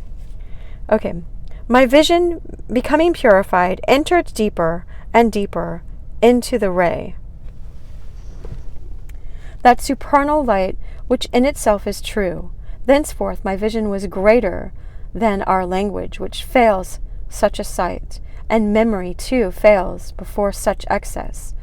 Okay. My vision, becoming purified, entered deeper and deeper into the ray. That supernal light, which in itself is true. Thenceforth my vision was greater than our language, which fails such a sight, and memory too fails before such excess.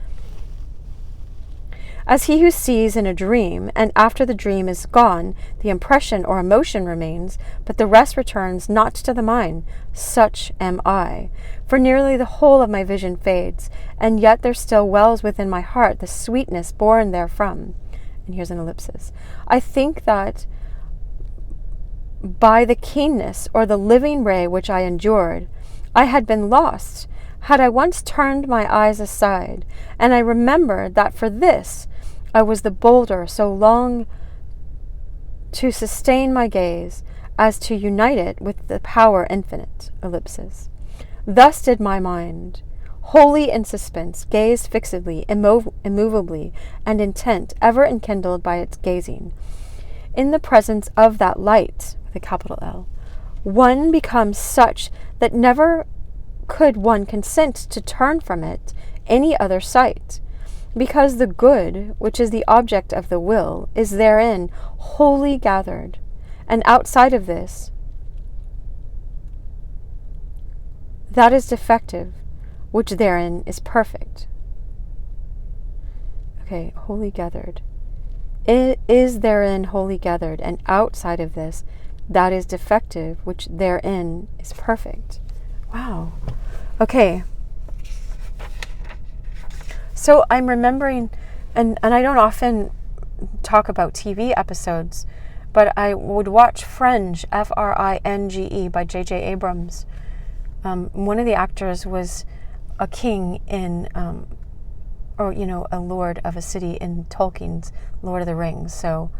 As he who sees in a dream, and after the dream is gone, the impression or emotion remains, but the rest returns not to the mind, such am I. For nearly the whole of my vision fades, and yet there still wells within my heart the sweetness born therefrom. And here's an ellipsis. I think that by the keenness or the living ray which I endured, I had been lost, had I once turned my eyes aside, and I remembered that for this I was the bolder so long to sustain my gaze as to unite it with the power infinite. Ellipsis. Thus did my mind, wholly in suspense, gaze fixedly, immovably, and intent, ever enkindled by its gazing. In the presence of that light, with a capital L, one becomes such that never could one consent to turn from it any other sight, because the good, which is the object of the will, is therein wholly gathered, and outside of this, that is defective, which therein is perfect. Okay, wholly gathered. It is therein wholly gathered, and outside of this, that is defective, which therein is perfect. Wow. Okay. So I'm remembering, and I don't often talk about TV episodes, but I would watch Fringe, Fringe, by J.J. Abrams. One of the actors was a king in, a lord of a city in Tolkien's Lord of the Rings. So,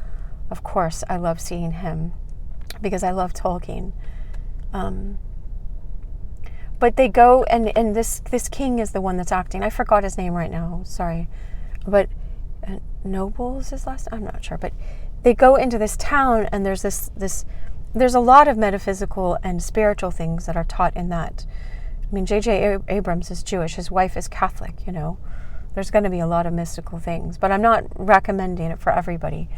of course, I love seeing him because I love Tolkien. But they go, and this king is the one that's acting. I forgot his name right now, sorry. But Noble is his last name? I'm not sure. But they go into this town, and there's this there's a lot of metaphysical and spiritual things that are taught in that. I mean, J.J. Abrams is Jewish. His wife is Catholic, There's going to be a lot of mystical things. But I'm not recommending it for everybody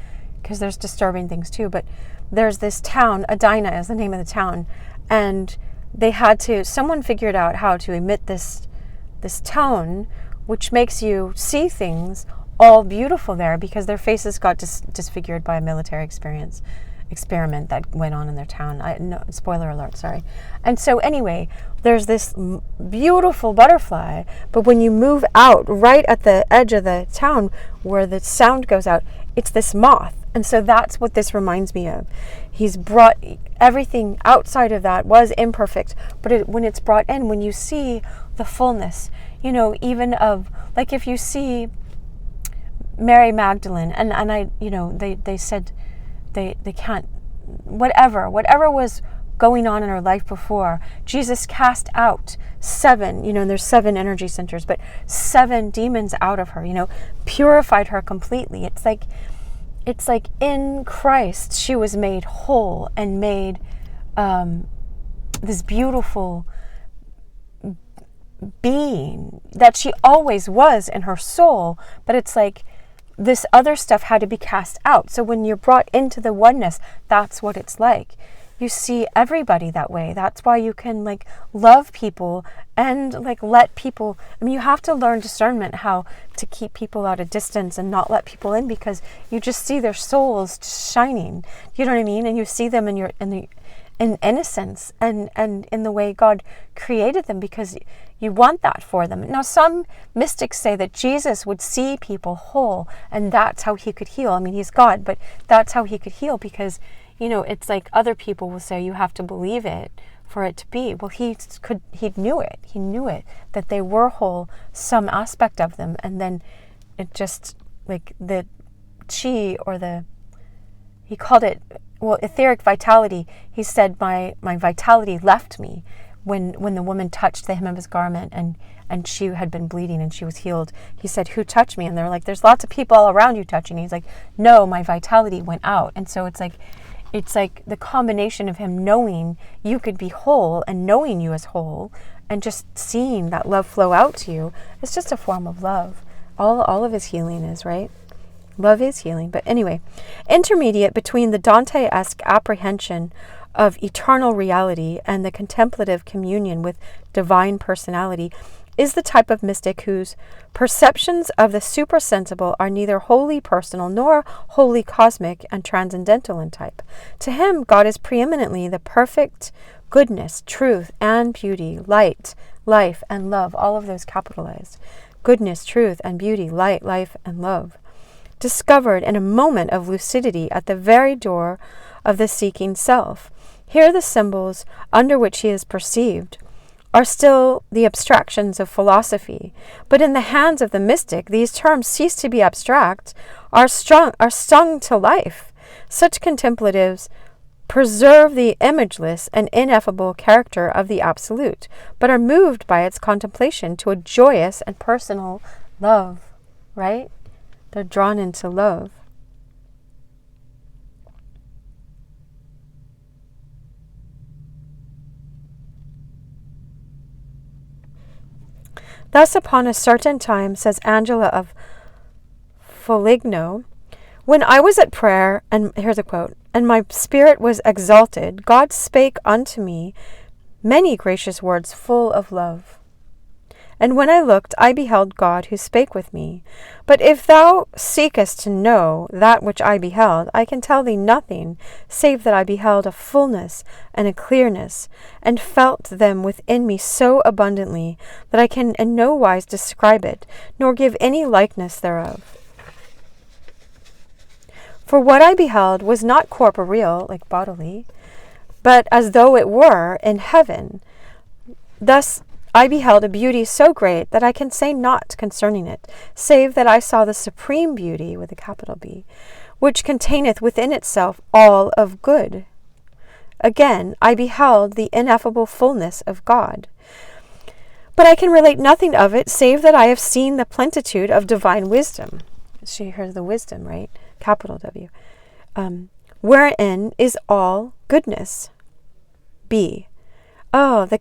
because there's disturbing things too. But there's this town, Edina is the name of the town. And someone figured out how to emit this tone, which makes you see things all beautiful there because their faces got disfigured by a military experiment that went on in their town. No, spoiler alert, sorry. And so anyway, there's this beautiful butterfly, but when you move out right at the edge of the town where the sound goes out, it's this moth. And so that's what this reminds me of. He's brought everything outside of that was imperfect, but when it's brought in, when you see the fullness, even of, like if you see Mary Magdalene, and I, they said they can't, whatever was going on in her life before, Jesus cast out 7, there's 7 energy centers, but 7 demons out of her, purified her completely. It's like in Christ, she was made whole and made this beautiful being that she always was in her soul, but it's like this other stuff had to be cast out. So when you're brought into the oneness, that's what it's like. You see everybody that way. That's why you can love people and let people, you have to learn discernment, how to keep people at a distance and not let people in, because you just see their souls just shining. You know what I mean? And you see them in innocence and in the way God created them, because you want that for them. Now, some mystics say that Jesus would see people whole, and that's how he could heal. He's God, but that's how he could heal, because, it's like other people will say you have to believe it for it to be. Well, he knew it. He knew it, that they were whole, some aspect of them, and then it just, the chi, or he called it, etheric vitality. He said, my vitality left me when the woman touched the hem of his garment and she had been bleeding and she was healed. He said, who touched me? And they're like, there's lots of people all around you touching. He's like, no, my vitality went out. And so it's like the combination of him knowing you could be whole and knowing you as whole and just seeing that love flow out to you. It's just a form of love. All of his healing is, right? Love is healing. But anyway, intermediate between the Dante-esque apprehension of eternal reality and the contemplative communion with divine personality is the type of mystic whose perceptions of the supersensible are neither wholly personal nor wholly cosmic and transcendental in type. To him, God is preeminently the perfect goodness, truth, and beauty, light, life, and love, all of those capitalized. Goodness, truth, and beauty, light, life, and love. Discovered in a moment of lucidity at the very door of the seeking self. Here the symbols under which he is perceived are still the abstractions of philosophy, but in the hands of the mystic, these terms cease to be abstract, are stung to life. Such contemplatives preserve the imageless and ineffable character of the absolute, but are moved by its contemplation to a joyous and personal love, right? They're drawn into love. Thus, upon a certain time, says Angela of Foligno, when I was at prayer, and here's a quote, and my spirit was exalted, God spake unto me many gracious words full of love. And when I looked, I beheld God who spake with me. But if thou seekest to know that which I beheld, I can tell thee nothing, save that I beheld a fullness and a clearness, and felt them within me so abundantly, that I can in no wise describe it, nor give any likeness thereof. For what I beheld was not corporeal, like bodily, but as though it were in heaven. Thus I beheld a beauty so great that I can say naught concerning it, save that I saw the supreme beauty, with a capital B, which containeth within itself all of good. Again, I beheld the ineffable fullness of God. But I can relate nothing of it, save that I have seen the plenitude of divine wisdom. She heard the wisdom, right? Capital W. wherein is all goodness. B. Oh, the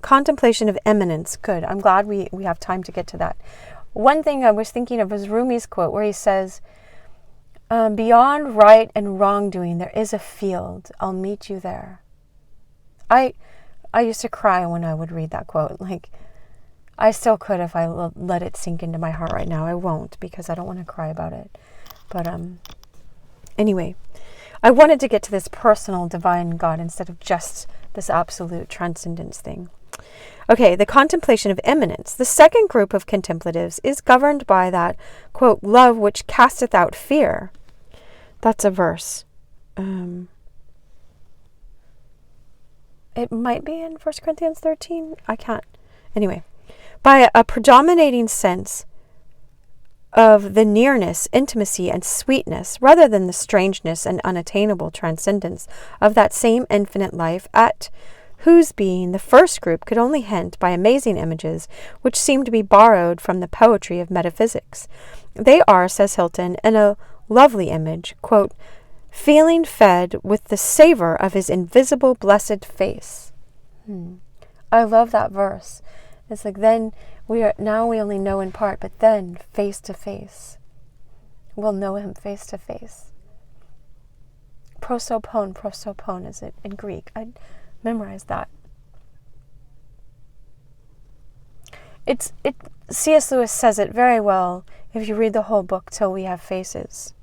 contemplation of eminence. Good. I'm glad we have time to get to that. One thing I was thinking of was Rumi's quote where he says, beyond right and wrongdoing, there is a field. I'll meet you there. I used to cry when I would read that quote. Like, I still could if I let it sink into my heart right now. I won't because I don't want to cry about it. But anyway, I wanted to get to this personal divine God instead of just this absolute transcendence thing. Okay, the contemplation of eminence. The second group of contemplatives is governed by that, quote, love which casteth out fear. That's a verse. It might be in 1 Corinthians 13. I can't. Anyway, by a predominating sense of the nearness, intimacy, and sweetness, rather than the strangeness and unattainable transcendence of that same infinite life, at whose being the first group could only hint by amazing images which seem to be borrowed from the poetry of metaphysics. They are, says Hilton, in a lovely image, quote, feeling fed with the savor of his invisible blessed face. I love that verse. It's like, then we only know in part, but then face to face, we'll know him face to face. Prosopon is it in Greek? I memorized that. C.S. Lewis says it very well if you read the whole book, Till We Have Faces.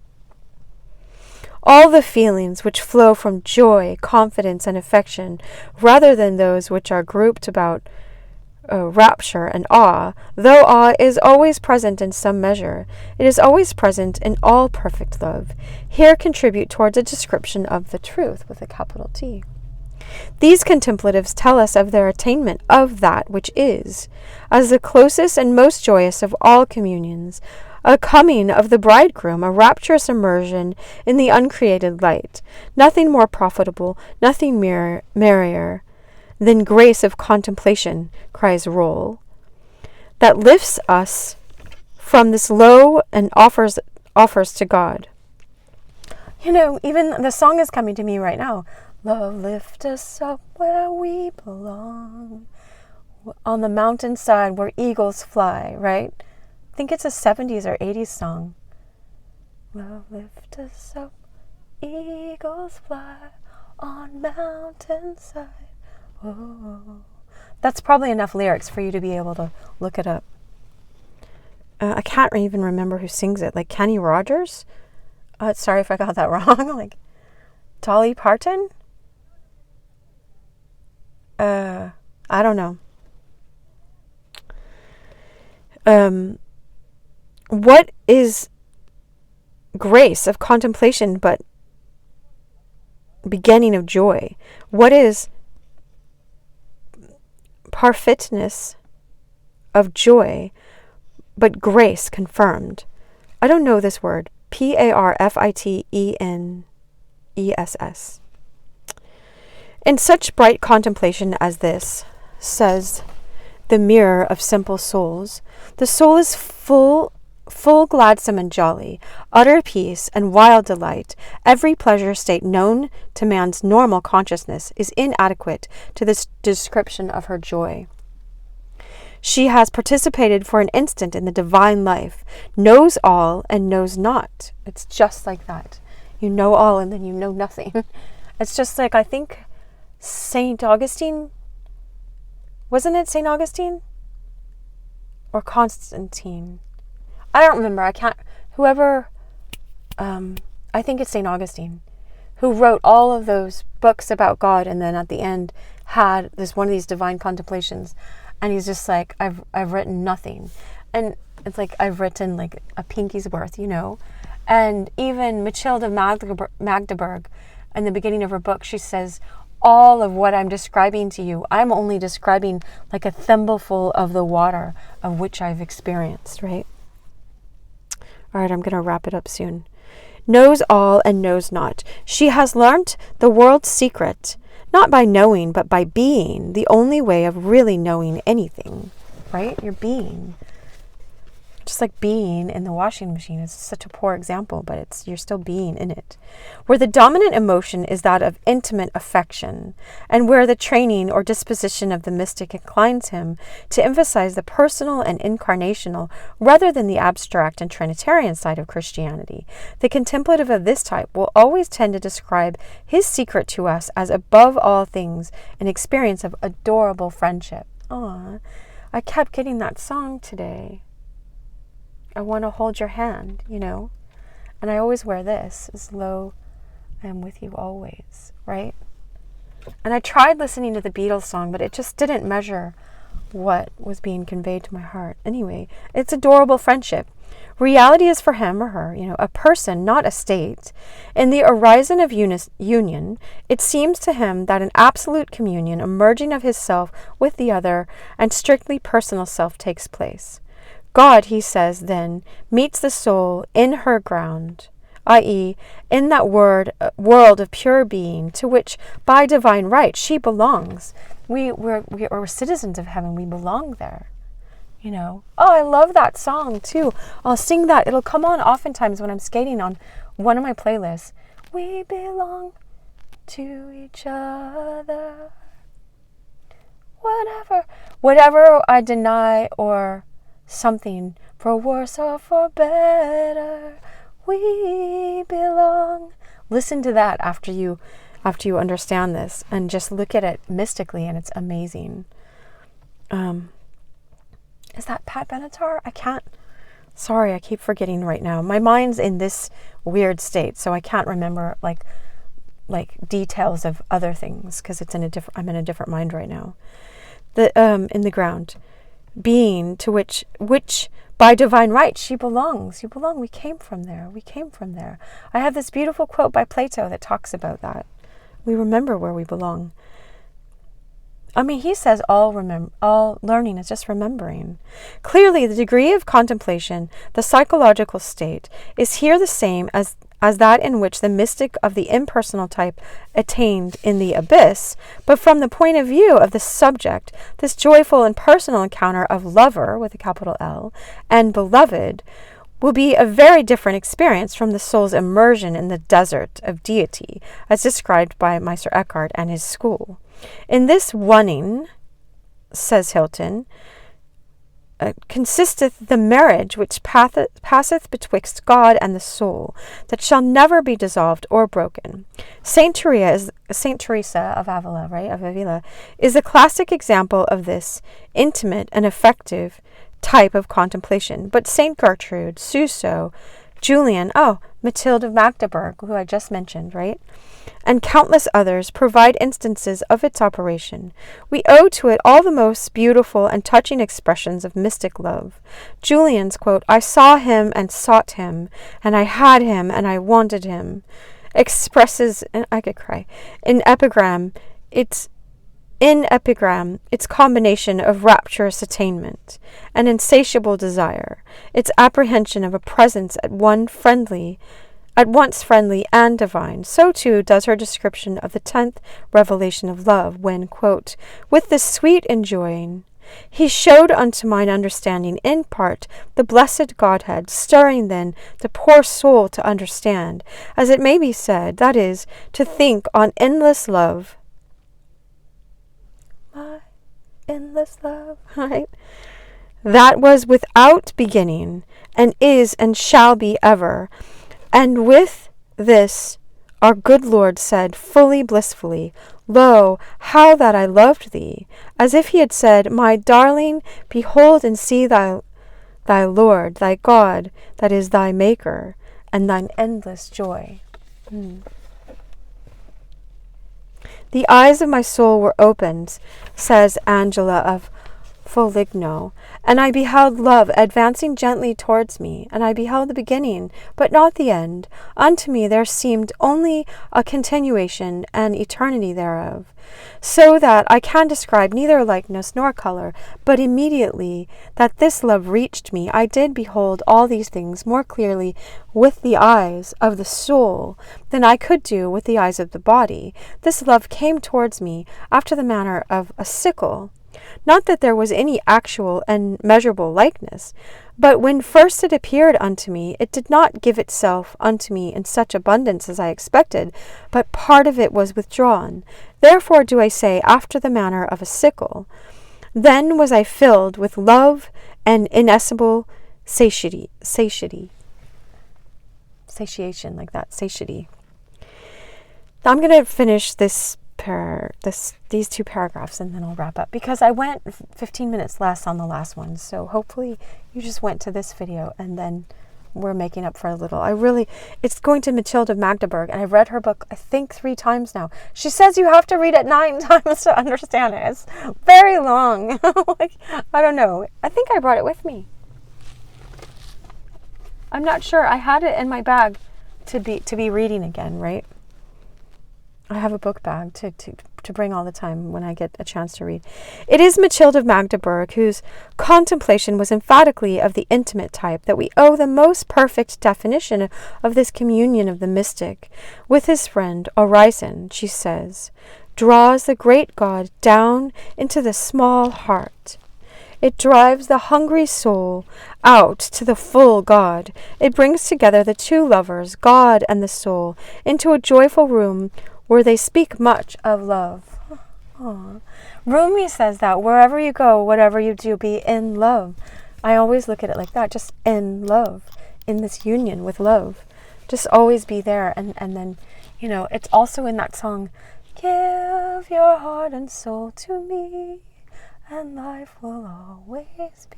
All the feelings which flow from joy, confidence, and affection, rather than those which are grouped about rapture and awe, though awe is always present in some measure, it is always present in all perfect love, here contribute towards a description of the truth with a capital T. These contemplatives tell us of their attainment of that which is, as the closest and most joyous of all communions, a coming of the bridegroom, a rapturous immersion in the uncreated light, nothing more profitable, nothing merrier than grace of contemplation, cries Roll, that lifts us from this low and offers to God. You know, even the song is coming to me right now. Love, lift us up where we belong, on the mountainside where eagles fly, right? I think it's a 70s or 80s song. Love, lift us up, eagles fly on mountainside. Oh. That's probably enough lyrics for you to be able to look it up. I can't even remember who sings it. Like Kenny Rogers? Sorry if I got that wrong. Like Dolly Parton? I don't know. What is grace of contemplation but beginning of joy? What is parfitness of joy but grace confirmed? I don't know this word. Parfitness. In such bright contemplation as this, says the mirror of simple souls, the soul is full gladsome and jolly, utter peace and wild delight. Every pleasure state known to man's normal consciousness is inadequate to this description of her joy. She has participated for an instant in the divine life, knows all and knows not. It's just like that. You know all and then you know nothing. It's just like, I think St. Augustine, wasn't it St. Augustine? Or Constantine? I don't remember. I think it's St. Augustine, who wrote all of those books about God and then at the end had one of these divine contemplations. And he's just like, I've written nothing. And it's like, I've written like a pinky's worth, you know. And even Matilda Magdeburg, in the beginning of her book, she says, all of what I'm describing to you, I'm only describing like a thimbleful of the water of which I've experienced, right? All right, I'm going to wrap it up soon. Knows all and knows not. She has learnt the world's secret, not by knowing, but by being, the only way of really knowing anything, right? Your being. just like being in the washing machine is such a poor example, but you're still being in it. Where the dominant emotion is that of intimate affection, and where the training or disposition of the mystic inclines him to emphasize the personal and incarnational rather than the abstract and Trinitarian side of Christianity, the contemplative of this type will always tend to describe his secret to us as above all things an experience of adorable friendship. Aww. I kept getting that song today. I want to hold your hand, And I always wear this, as lo, I am with you always, right? And I tried listening to the Beatles song, but it just didn't measure what was being conveyed to my heart. Anyway, it's adorable friendship. Reality is for him or her, a person, not a state. In the horizon of union, it seems to him that an absolute communion, a merging of his self with the other, and strictly personal self takes place. God, he says, then, meets the soul in her ground, i.e., in that world of pure being to which, by divine right, she belongs. We're citizens of heaven. We belong there. Oh, I love that song too. I'll sing that. It'll come on oftentimes when I'm skating on one of my playlists. We belong to each other. Whatever I deny or something, for worse or for better, we belong. Listen to that after you understand this, and just look at it mystically, and it's amazing. Is that Pat Benatar? Sorry, I keep forgetting right now. My mind's in this weird state, so I can't remember like details of other things because I'm in a different mind right now. In the ground, being to which by divine right she belongs. You belong. We came from there. I have this beautiful quote by Plato that talks about that. We remember where we belong. He says all learning is just remembering. Clearly, the degree of contemplation, the psychological state, is here the same as that in which the mystic of the impersonal type attained in the abyss, but from the point of view of the subject, this joyful and personal encounter of lover, with a capital L, and beloved, will be a very different experience from the soul's immersion in the desert of deity, as described by Meister Eckhart and his school. In this oneing, says Hilton, consisteth the marriage which passeth betwixt God and the soul, that shall never be dissolved or broken. Saint Teresa of Avila, right, of Avila, is a classic example of this intimate and effective type of contemplation. But Saint Gertrude, Suso, Julian, Matilde of Magdeburg, who I just mentioned, right? And countless others provide instances of its operation. We owe to it all the most beautiful and touching expressions of mystic love. Julian's quote, I saw him and sought him, and I had him and I wanted him, expresses, and I could cry, in epigram, its combination of rapturous attainment, an insatiable desire, its apprehension of a presence at once friendly and divine. So too does her description of the 10th revelation of love, when, quote, with this sweet enjoying, he showed unto mine understanding in part the blessed Godhead, stirring then the poor soul to understand, as it may be said, that is, to think on endless love. My endless love, right? That was without beginning, and is and shall be ever. And with this our good Lord said, fully blissfully, Lo, how that I loved thee, as if he had said, My darling, behold and see thy Lord, thy God, that is thy Maker, and thine endless joy. The eyes of my soul were opened, says Angela of Foligno, and I beheld love advancing gently towards me, and I beheld the beginning, but not the end. Unto me there seemed only a continuation and eternity thereof, so that I can describe neither likeness nor color, but immediately that this love reached me, I did behold all these things more clearly with the eyes of the soul than I could do with the eyes of the body. This love came towards me after the manner of a sickle. Not that there was any actual and measurable likeness, But when first it appeared unto me, it did not give itself unto me in such abundance as I expected, but part of it was withdrawn. Therefore do I say, after the manner of a sickle. Then was I filled with love and ineffable satiety. Satiation, like that, satiety. Now I'm going to finish these 2 paragraphs and then I'll wrap up, because I went 15 minutes less on the last one. So hopefully you just went to this video and then we're making up for a little. It's going to Matilda Magdeburg, and I've read her book, I think 3 times now. She says you have to read it 9 times to understand it. It's very long. Like, I don't know. I think I brought it with me. I'm not sure. I had it in my bag to be reading again, right? I have a book bag to bring all the time when I get a chance to read. It is Matilda Magdeburg, whose contemplation was emphatically of the intimate type, that we owe the most perfect definition of this communion of the mystic with his friend Orison. She says, draws the great God down into the small heart. It drives the hungry soul out to the full God. It brings together the 2 lovers, God and the soul, into a joyful room where they speak much of love. Aww. Rumi says that wherever you go, whatever you do, be in love. I always look at it like that, just in love, in this union with love. Just always be there. And then, it's also in that song, give your heart and soul to me, and life will always be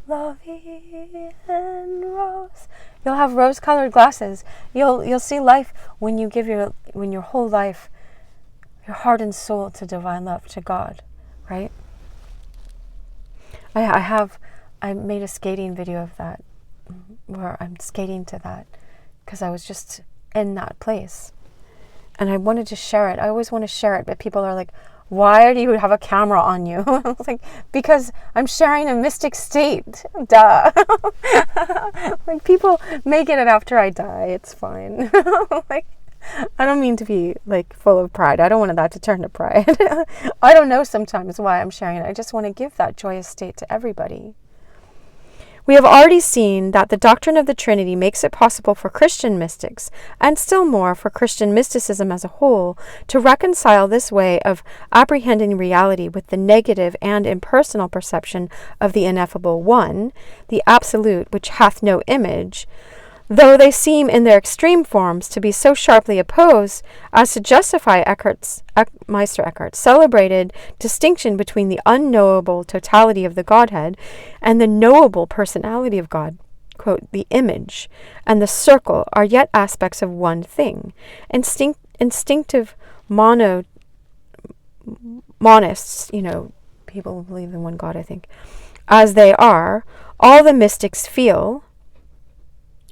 lovey and rose. You'll have rose-colored glasses. You'll see life when you give your whole life, your heart and soul, to divine love, to God, right? I made a skating video of that, where I'm skating to that, because I was just in that place, and I wanted to share it. I always want to share it, but people are like, why do you have a camera on you? I was like, because I'm sharing a mystic state. Duh. Like, people make it after I die. It's fine. Like, I don't mean to be like full of pride. I don't want that to turn to pride. I don't know sometimes why I'm sharing it. I just want to give that joyous state to everybody. We have already seen that the doctrine of the Trinity makes it possible for Christian mystics, and still more for Christian mysticism as a whole, to reconcile this way of apprehending reality with the negative and impersonal perception of the ineffable One, the Absolute, which hath no image, though they seem in their extreme forms to be so sharply opposed as to justify Meister Eckhart's celebrated distinction between the unknowable totality of the Godhead and the knowable personality of God. Quote, the image and the circle are yet aspects of one thing. Instinctive monists, people who believe in one God, I think, as they are, all the mystics feel,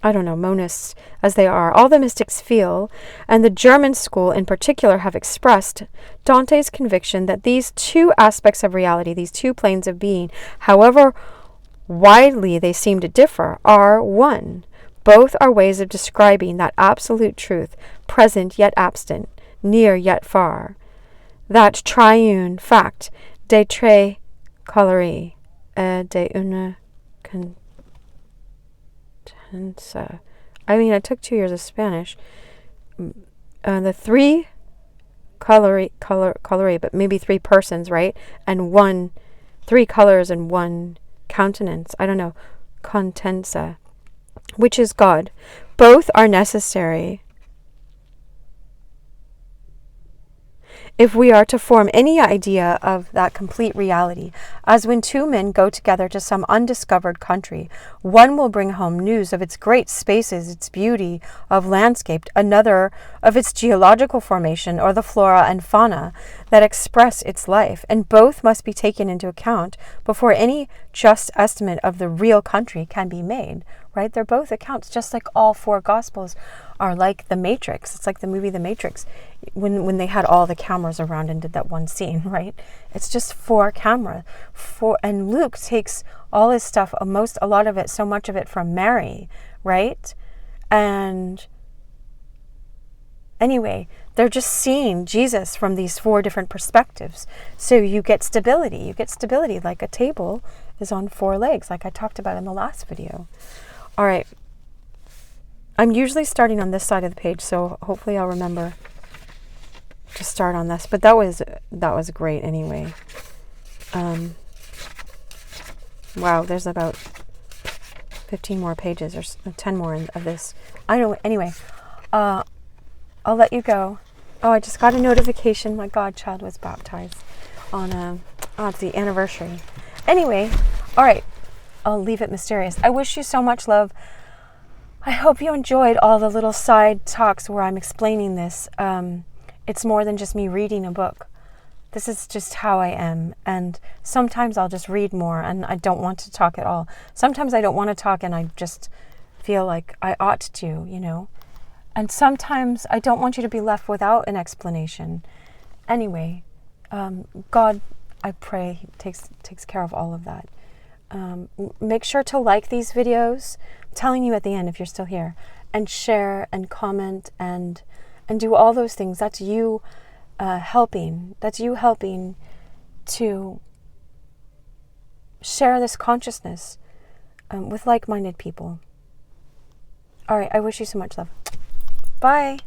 monists as they are, all the mystics feel, and the German school in particular have expressed Dante's conviction that these 2 aspects of reality, these 2 planes of being, however widely they seem to differ, are one. Both are ways of describing that absolute truth, present yet absent, near yet far. That triune fact, de tre colori, et de una I took 2 years of Spanish. The 3 colori, but maybe 3 persons, right? And 3 colors and 1 countenance. I don't know. Contensa, which is God. Both are necessary if we are to form any idea of that complete reality, as when 2 men go together to some undiscovered country, one will bring home news of its great spaces, its beauty of landscape, another of its geological formation, or the flora and fauna that express its life, and both must be taken into account before any just estimate of the real country can be made, right? They're both accounts, just like all 4 Gospels are like the Matrix. It's like the movie The Matrix, when they had all the cameras around and did that one scene, right? It's just 4 cameras. And Luke takes all his stuff, a lot of it, so much of it from Mary, right? And anyway, they're just seeing Jesus from these 4 different perspectives. So you get stability. You get stability like a table is on 4 legs, like I talked about in the last video. All right. I'm usually starting on this side of the page, so hopefully I'll remember to start on this. But that was great anyway. Wow, there's about 15 more pages or 10 more of this. I don't. Anyway, I'll let you go. Oh, I just got a notification. My godchild was baptized on it's the anniversary. Anyway, all right. I'll leave it mysterious. I wish you so much love. I hope you enjoyed all the little side talks where I'm explaining this. It's more than just me reading a book. This is just how I am. And sometimes I'll just read more and I don't want to talk at all. Sometimes I don't want to talk and I just feel like I ought to, you know. And sometimes I don't want you to be left without an explanation. Anyway, God, I pray, takes care of all of that. Make sure to like these videos. I'm telling you at the end if you're still here. And share and comment and do all those things. That's you helping. That's you helping to share this consciousness with like-minded people. All right, I wish you so much love. Bye.